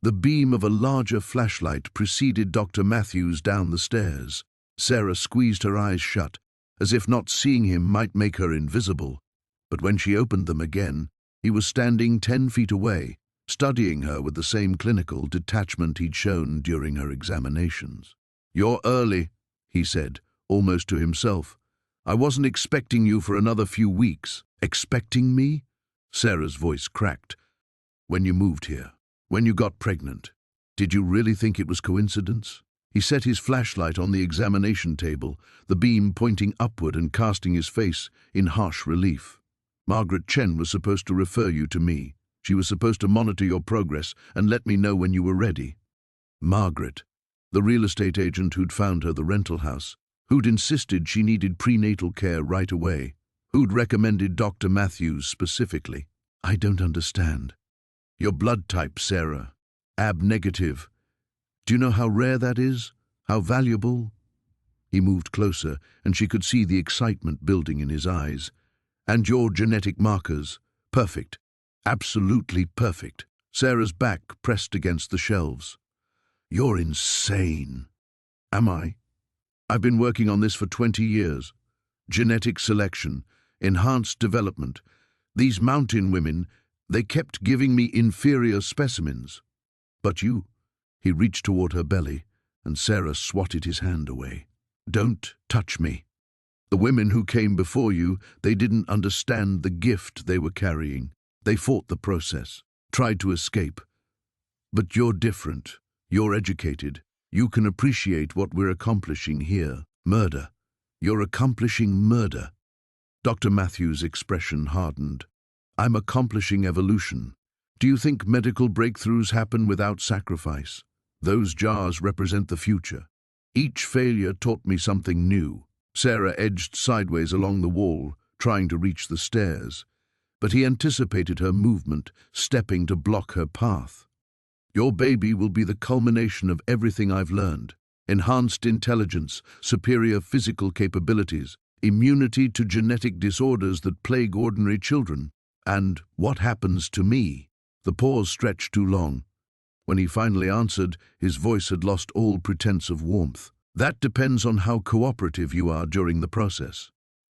The beam of a larger flashlight preceded Dr. Matthews down the stairs. Sarah squeezed her eyes shut, as if not seeing him might make her invisible. But when she opened them again, he was standing 10 feet away, studying her with the same clinical detachment he'd shown during her examinations. "You're early," he said, almost to himself. "I wasn't expecting you for another few weeks." "Expecting me?" Sarah's voice cracked. "When you moved here, when you got pregnant, did you really think it was coincidence?" He set his flashlight on the examination table, the beam pointing upward and casting his face in harsh relief. "Margaret Chen was supposed to refer you to me. She was supposed to monitor your progress and let me know when you were ready." Margaret, the real estate agent who'd found her the rental house, who'd insisted she needed prenatal care right away, who'd recommended Dr. Matthews specifically. "I don't understand." "Your blood type, Sarah. AB negative. Do you know how rare that is? How valuable?" He moved closer, and she could see the excitement building in his eyes. "And your genetic markers. Perfect. Absolutely perfect." Sarah's back pressed against the shelves. "You're insane." "Am I? I've been working on this for 20 years. Genetic selection, enhanced development. These mountain women, they kept giving me inferior specimens. But you—" He reached toward her belly, and Sarah swatted his hand away. "Don't touch me. The women who came before you, they didn't understand the gift they were carrying. They fought the process, tried to escape. But you're different. You're educated. You can appreciate what we're accomplishing here. Murder. You're accomplishing murder." Dr. Matthews' expression hardened. "I'm accomplishing evolution. Do you think medical breakthroughs happen without sacrifice? Those jars represent the future. Each failure taught me something new." Sarah edged sideways along the wall, trying to reach the stairs. But he anticipated her movement, stepping to block her path. "Your baby will be the culmination of everything I've learned. Enhanced intelligence, superior physical capabilities, immunity to genetic disorders that plague ordinary children. And what happens to me?" The pause stretched too long. When he finally answered, his voice had lost all pretense of warmth. "That depends on how cooperative you are during the process."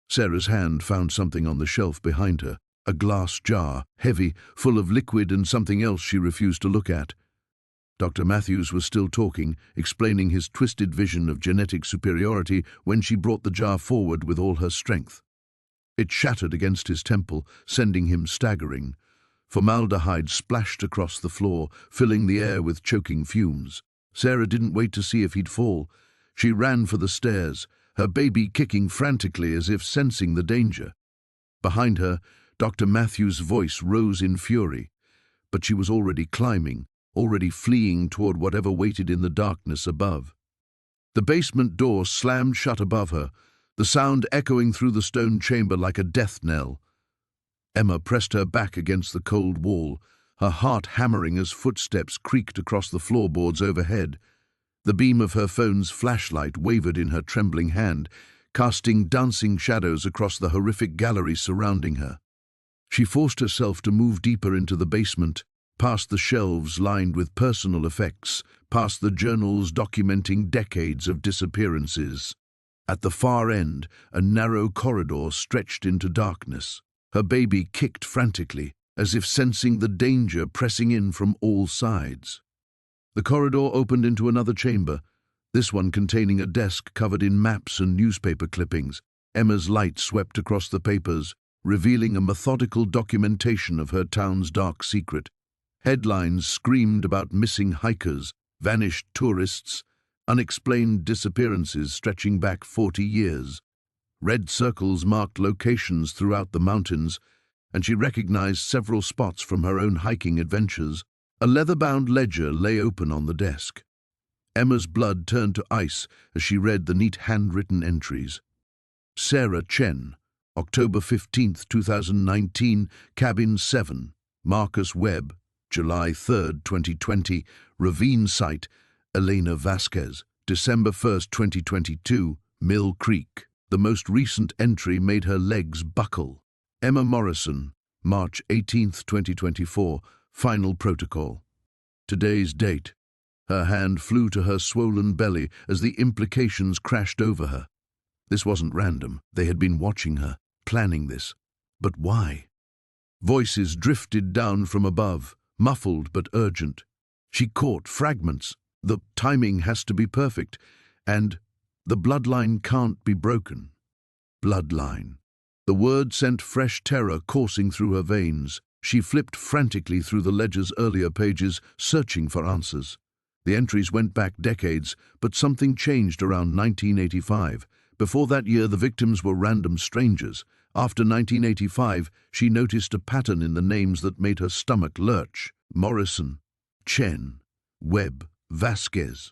Sarah's hand found something on the shelf behind her, a glass jar, heavy, full of liquid and something else she refused to look at. Dr. Matthews was still talking, explaining his twisted vision of genetic superiority when she brought the jar forward with all her strength. It shattered against his temple, sending him staggering. Formaldehyde splashed across the floor, filling the air with choking fumes. Sarah didn't wait to see if he'd fall. She ran for the stairs, her baby kicking frantically as if sensing the danger. Behind her, Dr. Matthews' voice rose in fury, but she was already climbing, already fleeing toward whatever waited in the darkness above. The basement door slammed shut above her, the sound echoing through the stone chamber like a death knell. Emma pressed her back against the cold wall, her heart hammering as footsteps creaked across the floorboards overhead. The beam of her phone's flashlight wavered in her trembling hand, casting dancing shadows across the horrific gallery surrounding her. She forced herself to move deeper into the basement, past the shelves lined with personal effects, past the journals documenting decades of disappearances. At the far end, a narrow corridor stretched into darkness. Her baby kicked frantically, as if sensing the danger pressing in from all sides. The corridor opened into another chamber, this one containing a desk covered in maps and newspaper clippings. Emma's light swept across the papers, revealing a methodical documentation of her town's dark secret. Headlines screamed about missing hikers, vanished tourists, unexplained disappearances stretching back 40 years. Red circles marked locations throughout the mountains, and she recognized several spots from her own hiking adventures. A leather-bound ledger lay open on the desk. Emma's blood turned to ice as she read the neat handwritten entries. Sarah Chen, October 15, 2019, Cabin 7, Marcus Webb, July 3, 2020, Ravine Site, Elena Vasquez, December 1, 2022, Mill Creek. The most recent entry made her legs buckle. Emma Morrison, March 18, 2024, Final Protocol. Today's date. Her hand flew to her swollen belly as the implications crashed over her. This wasn't random. They had been watching her, planning this. But why? Voices drifted down from above, muffled but urgent. She caught fragments. The timing has to be perfect, and the bloodline can't be broken. Bloodline. The word sent fresh terror coursing through her veins. She flipped frantically through the ledger's earlier pages, searching for answers. The entries went back decades, but something changed around 1985. Before that year, the victims were random strangers. After 1985, she noticed a pattern in the names that made her stomach lurch. Morrison, Chen, Webb, Vasquez.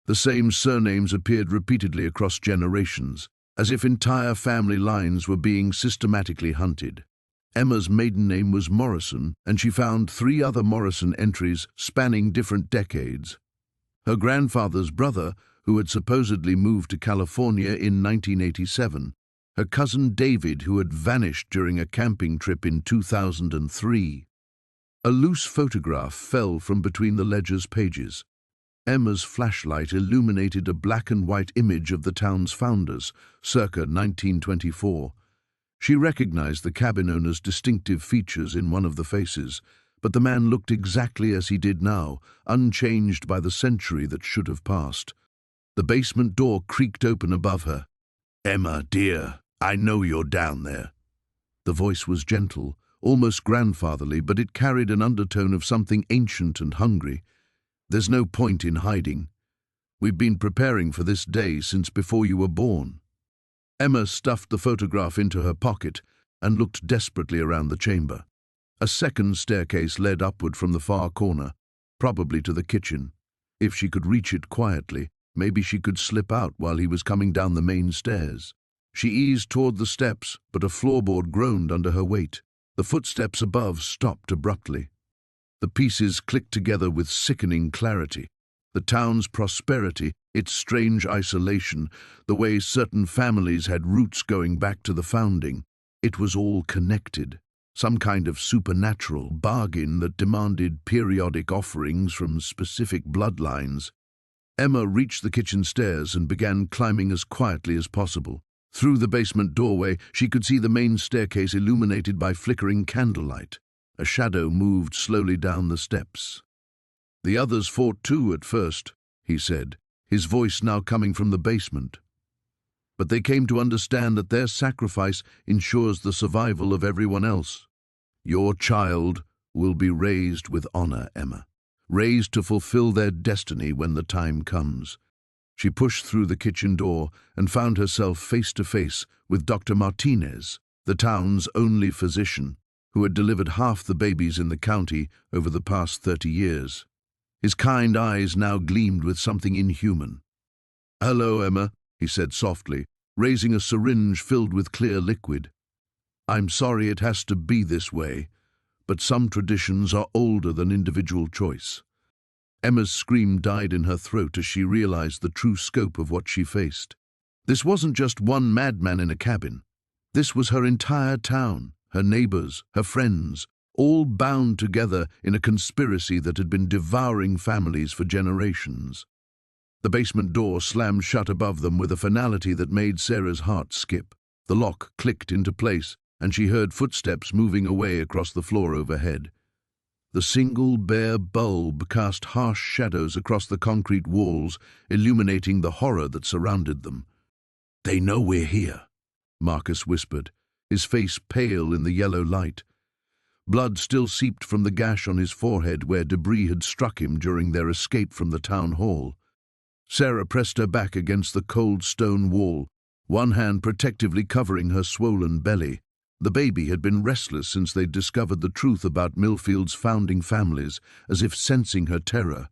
The same surnames appeared repeatedly across generations, as if entire family lines were being systematically hunted. Emma's maiden name was Morrison, and she found 3 other Morrison entries spanning different decades. Her grandfather's brother, who had supposedly moved to California in 1987, her cousin David, who had vanished during a camping trip in 2003. A loose photograph fell from between the ledger's pages. Emma's flashlight illuminated a black and white image of the town's founders, circa 1924. She recognized the cabin owner's distinctive features in one of the faces, but the man looked exactly as he did now, unchanged by the century that should have passed. The basement door creaked open above her. "Emma, dear, I know you're down there." The voice was gentle, almost grandfatherly, but it carried an undertone of something ancient and hungry. "There's no point in hiding. We've been preparing for this day since before you were born." Emma stuffed the photograph into her pocket and looked desperately around the chamber. A second staircase led upward from the far corner, probably to the kitchen. If she could reach it quietly, maybe she could slip out while he was coming down the main stairs. She eased toward the steps, but a floorboard groaned under her weight. The footsteps above stopped abruptly. The pieces clicked together with sickening clarity. The town's prosperity, its strange isolation, the way certain families had roots going back to the founding. It was all connected. Some kind of supernatural bargain that demanded periodic offerings from specific bloodlines. Emma reached the kitchen stairs and began climbing as quietly as possible. Through the basement doorway, she could see the main staircase illuminated by flickering candlelight. A shadow moved slowly down the steps. "The others fought too at first," he said, his voice now coming from the basement. "But they came to understand that their sacrifice ensures the survival of everyone else. Your child will be raised with honor, Emma, raised to fulfill their destiny when the time comes." She pushed through the kitchen door and found herself face to face with Dr. Martinez, the town's only physician, who had delivered half the babies in the county over the past 30 years. His kind eyes now gleamed with something inhuman. "Hello, Emma," he said softly, raising a syringe filled with clear liquid. "I'm sorry it has to be this way, but some traditions are older than individual choice." Emma's scream died in her throat as she realized the true scope of what she faced. This wasn't just one madman in a cabin. This was her entire town, her neighbors, her friends, all bound together in a conspiracy that had been devouring families for generations. The basement door slammed shut above them with a finality that made Sarah's heart skip. The lock clicked into place, and she heard footsteps moving away across the floor overhead. The single bare bulb cast harsh shadows across the concrete walls, illuminating the horror that surrounded them. "They know we're here," Marcus whispered, his face pale in the yellow light. Blood still seeped from the gash on his forehead where debris had struck him during their escape from the town hall. Sarah pressed her back against the cold stone wall, one hand protectively covering her swollen belly. The baby had been restless since they'd discovered the truth about Millfield's founding families, as if sensing her terror.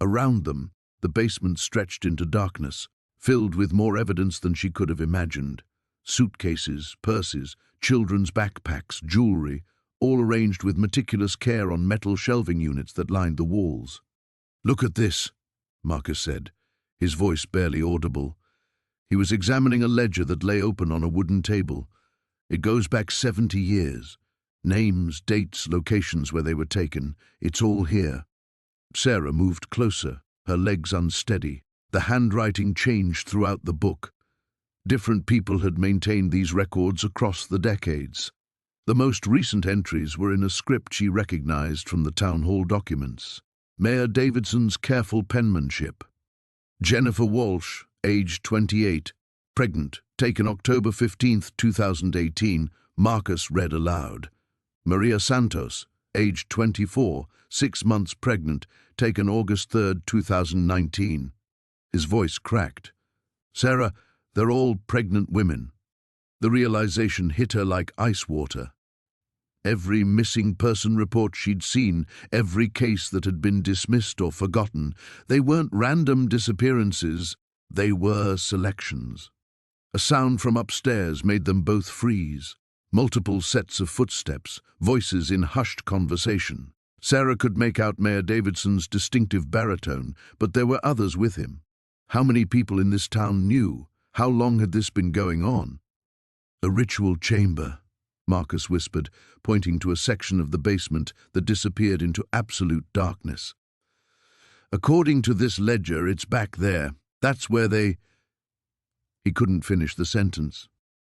Around them, the basement stretched into darkness, filled with more evidence than she could have imagined. Suitcases, purses, children's backpacks, jewelry, all arranged with meticulous care on metal shelving units that lined the walls. "Look at this," Marcus said, his voice barely audible. He was examining a ledger that lay open on a wooden table. "It goes back 70 years. Names, dates, locations where they were taken. It's all here." Sarah moved closer, her legs unsteady. The handwriting changed throughout the book. Different people had maintained these records across the decades. The most recent entries were in a script she recognized from the town hall documents. Mayor Davidson's careful penmanship. Jennifer Walsh, age 28, pregnant, taken October 15, 2018, Marcus read aloud. Maria Santos, age 24, 6 months pregnant, taken August 3, 2019. His voice cracked. "Sarah, they're all pregnant women." The realization hit her like ice water. Every missing person report she'd seen, every case that had been dismissed or forgotten, they weren't random disappearances, they were selections. A sound from upstairs made them both freeze. Multiple sets of footsteps, voices in hushed conversation. Sarah could make out Mayor Davidson's distinctive baritone, but there were others with him. How many people in this town knew? How long had this been going on? "A ritual chamber," Marcus whispered, pointing to a section of the basement that disappeared into absolute darkness. "According to this ledger, it's back there. That's where they—" He couldn't finish the sentence.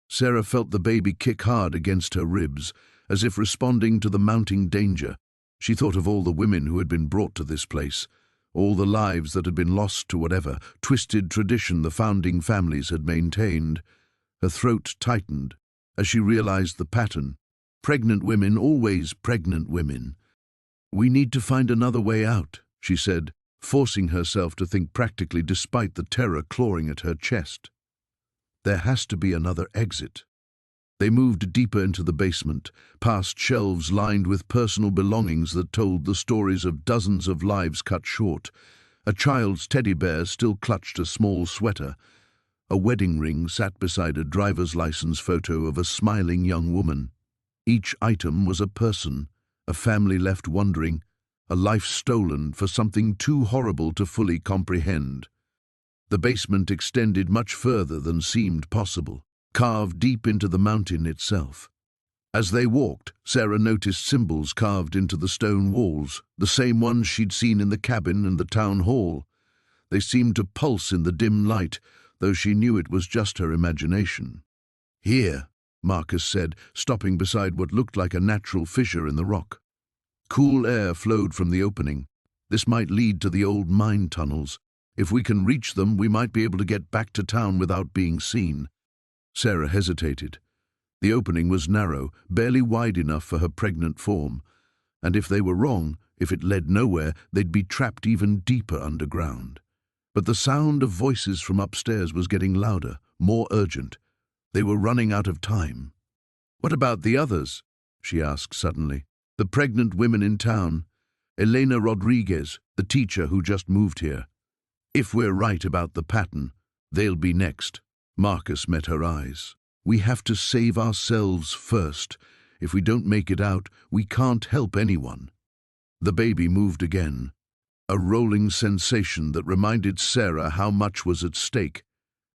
Sarah felt the baby kick hard against her ribs, as if responding to the mounting danger. She thought of all the women who had been brought to this place, all the lives that had been lost to whatever twisted tradition the founding families had maintained. Her throat tightened as she realized the pattern. Pregnant women, always pregnant women. "We need to find another way out," she said, forcing herself to think practically despite the terror clawing at her chest. There has to be another exit. They moved deeper into the basement, past shelves lined with personal belongings that told the stories of dozens of lives cut short. A child's teddy bear still clutched a small sweater. A wedding ring sat beside a driver's license photo of a smiling young woman. Each item was a person, a family left wondering, a life stolen for something too horrible to fully comprehend. The basement extended much further than seemed possible, carved deep into the mountain itself. As they walked, Sarah noticed symbols carved into the stone walls, the same ones she'd seen in the cabin and the town hall. They seemed to pulse in the dim light, though she knew it was just her imagination. "Here," Marcus said, stopping beside what looked like a natural fissure in the rock. Cool air flowed from the opening. "This might lead to the old mine tunnels. If we can reach them, we might be able to get back to town without being seen." Sarah hesitated. The opening was narrow, barely wide enough for her pregnant form, and if they were wrong, if it led nowhere, they'd be trapped even deeper underground. But the sound of voices from upstairs was getting louder, more urgent. They were running out of time. "What about the others?" she asked suddenly. "The pregnant women in town. Elena Rodriguez, the teacher who just moved here. If we're right about the pattern, they'll be next." Marcus met her eyes. We have to save ourselves first. If we don't make it out, we can't help anyone. The baby moved again, a rolling sensation that reminded Sarah how much was at stake.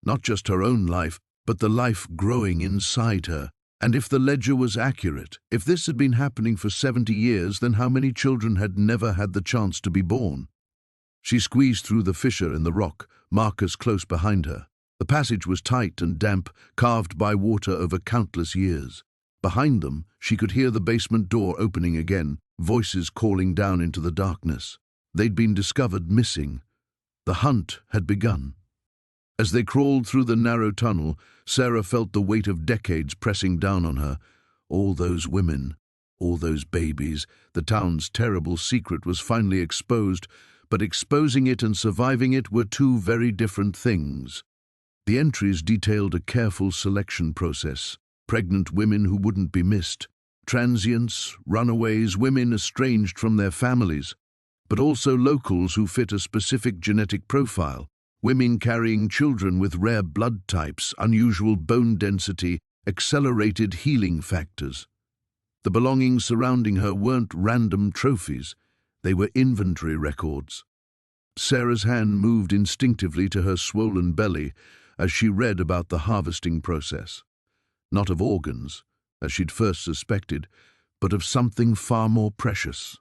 Not just her own life, but the life growing inside her. And if the ledger was accurate, if this had been happening for 70 years, then how many children had never had the chance to be born? She squeezed through the fissure in the rock, Marcus close behind her. The passage was tight and damp, carved by water over countless years. Behind them, she could hear the basement door opening again, voices calling down into the darkness. They'd been discovered missing. The hunt had begun. As they crawled through the narrow tunnel, Sarah felt the weight of decades pressing down on her. All those women, all those babies, the town's terrible secret was finally exposed, but exposing it and surviving it were two very different things. The entries detailed a careful selection process. Pregnant women who wouldn't be missed, transients, runaways, women estranged from their families, but also locals who fit a specific genetic profile, women carrying children with rare blood types, unusual bone density, accelerated healing factors. The belongings surrounding her weren't random trophies, they were inventory records. Sarah's hand moved instinctively to her swollen belly as she read about the harvesting process. Not of organs, as she'd first suspected, but of something far more precious.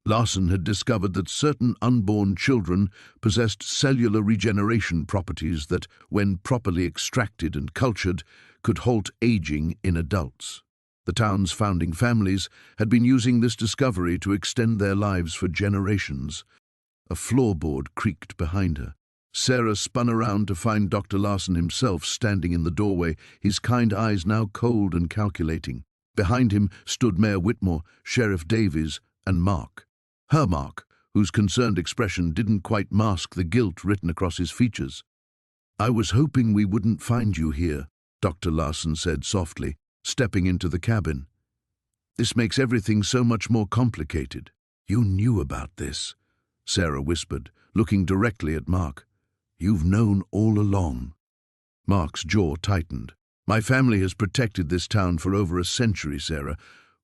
Larson had discovered that certain unborn children possessed cellular regeneration properties that, when properly extracted and cultured, could halt aging in adults. The town's founding families had been using this discovery to extend their lives for generations. A floorboard creaked behind her. Sarah spun around to find Dr. Larson himself standing in the doorway, his kind eyes now cold and calculating. Behind him stood Mayor Whitmore, Sheriff Davies, and Mark. Her Mark, whose concerned expression didn't quite mask the guilt written across his features. "I was hoping we wouldn't find you here," Dr. Larson said softly, stepping into the cabin. "This makes everything so much more complicated." "You knew about this," Sarah whispered, looking directly at Mark. "You've known all along." Mark's jaw tightened. "My family has protected this town for over a century, Sarah.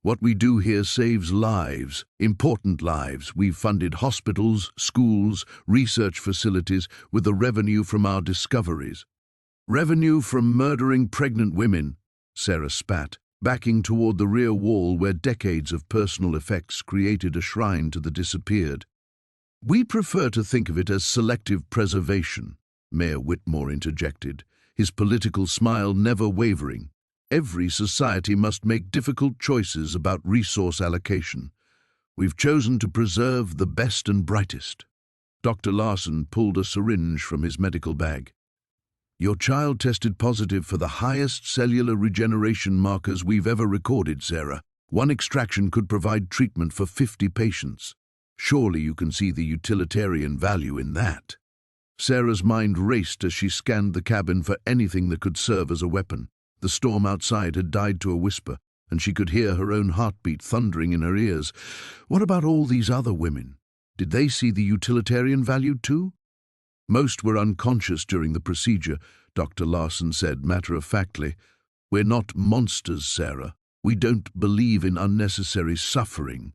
What we do here saves lives, important lives. We've funded hospitals, schools, research facilities with the revenue from our discoveries." "Revenue from murdering pregnant women," Sarah spat, backing toward the rear wall where decades of personal effects created a shrine to the disappeared. "We prefer to think of it as selective preservation," Mayor Whitmore interjected, his political smile never wavering. "Every society must make difficult choices about resource allocation. We've chosen to preserve the best and brightest." Dr. Larson pulled a syringe from his medical bag. "Your child tested positive for the highest cellular regeneration markers we've ever recorded, Sarah. One extraction could provide treatment for 50 patients. Surely you can see the utilitarian value in that." Sarah's mind raced as she scanned the cabin for anything that could serve as a weapon. The storm outside had died to a whisper, and she could hear her own heartbeat thundering in her ears. What about all these other women? Did they see the utilitarian value too? "Most were unconscious during the procedure," Dr. Larson said matter-of-factly. "We're not monsters, Sarah. We don't believe in unnecessary suffering."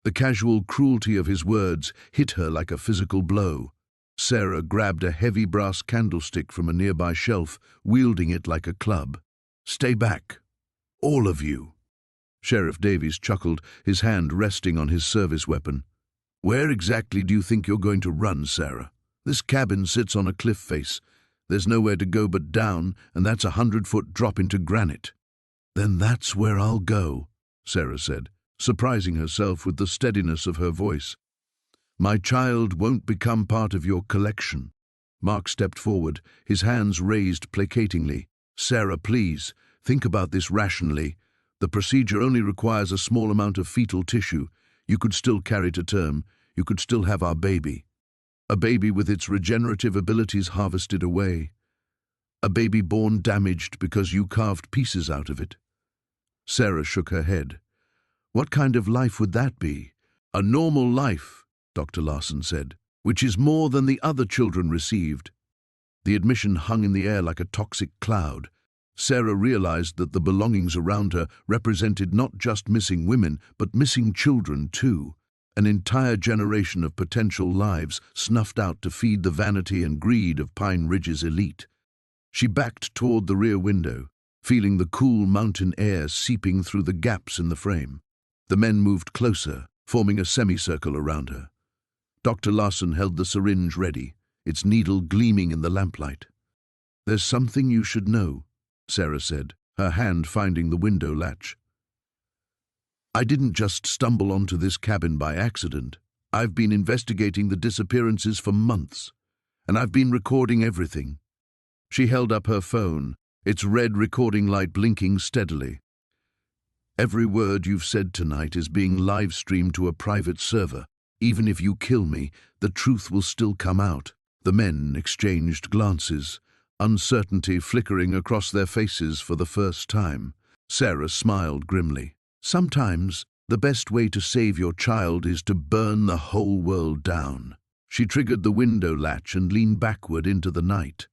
The casual cruelty of his words hit her like a physical blow. Sarah grabbed a heavy brass candlestick from a nearby shelf, wielding it like a club. "Stay back, all of you." Sheriff Davies chuckled, his hand resting on his service weapon. "Where exactly do you think you're going to run, Sarah? This cabin sits on a cliff face. There's nowhere to go but down, and that's a 100-foot drop into granite." "Then that's where I'll go," Sarah said, surprising herself with the steadiness of her voice. "My child won't become part of your collection." Mark stepped forward, his hands raised placatingly. "Sarah, please, think about this rationally. The procedure only requires a small amount of fetal tissue. You could still carry to term. You could still have our baby. A baby with its regenerative abilities harvested away. A baby born damaged because you carved pieces out of it." Sarah shook her head. "What kind of life would that be?" "A normal life," Dr. Larson said, "which is more than the other children received." The admission hung in the air like a toxic cloud. Sarah realized that the belongings around her represented not just missing women, but missing children too. An entire generation of potential lives snuffed out to feed the vanity and greed of Pine Ridge's elite. She backed toward the rear window, feeling the cool mountain air seeping through the gaps in the frame. The men moved closer, forming a semicircle around her. Dr. Larson held the syringe ready, its needle gleaming in the lamplight. "There's something you should know," Sarah said, her hand finding the window latch. "I didn't just stumble onto this cabin by accident. I've been investigating the disappearances for months, and I've been recording everything." She held up her phone, its red recording light blinking steadily. "Every word you've said tonight is being live-streamed to a private server. Even if you kill me, the truth will still come out." The men exchanged glances, uncertainty flickering across their faces for the first time. Sarah smiled grimly. "Sometimes, the best way to save your child is to burn the whole world down." She triggered the window latch and leaned backward into the night.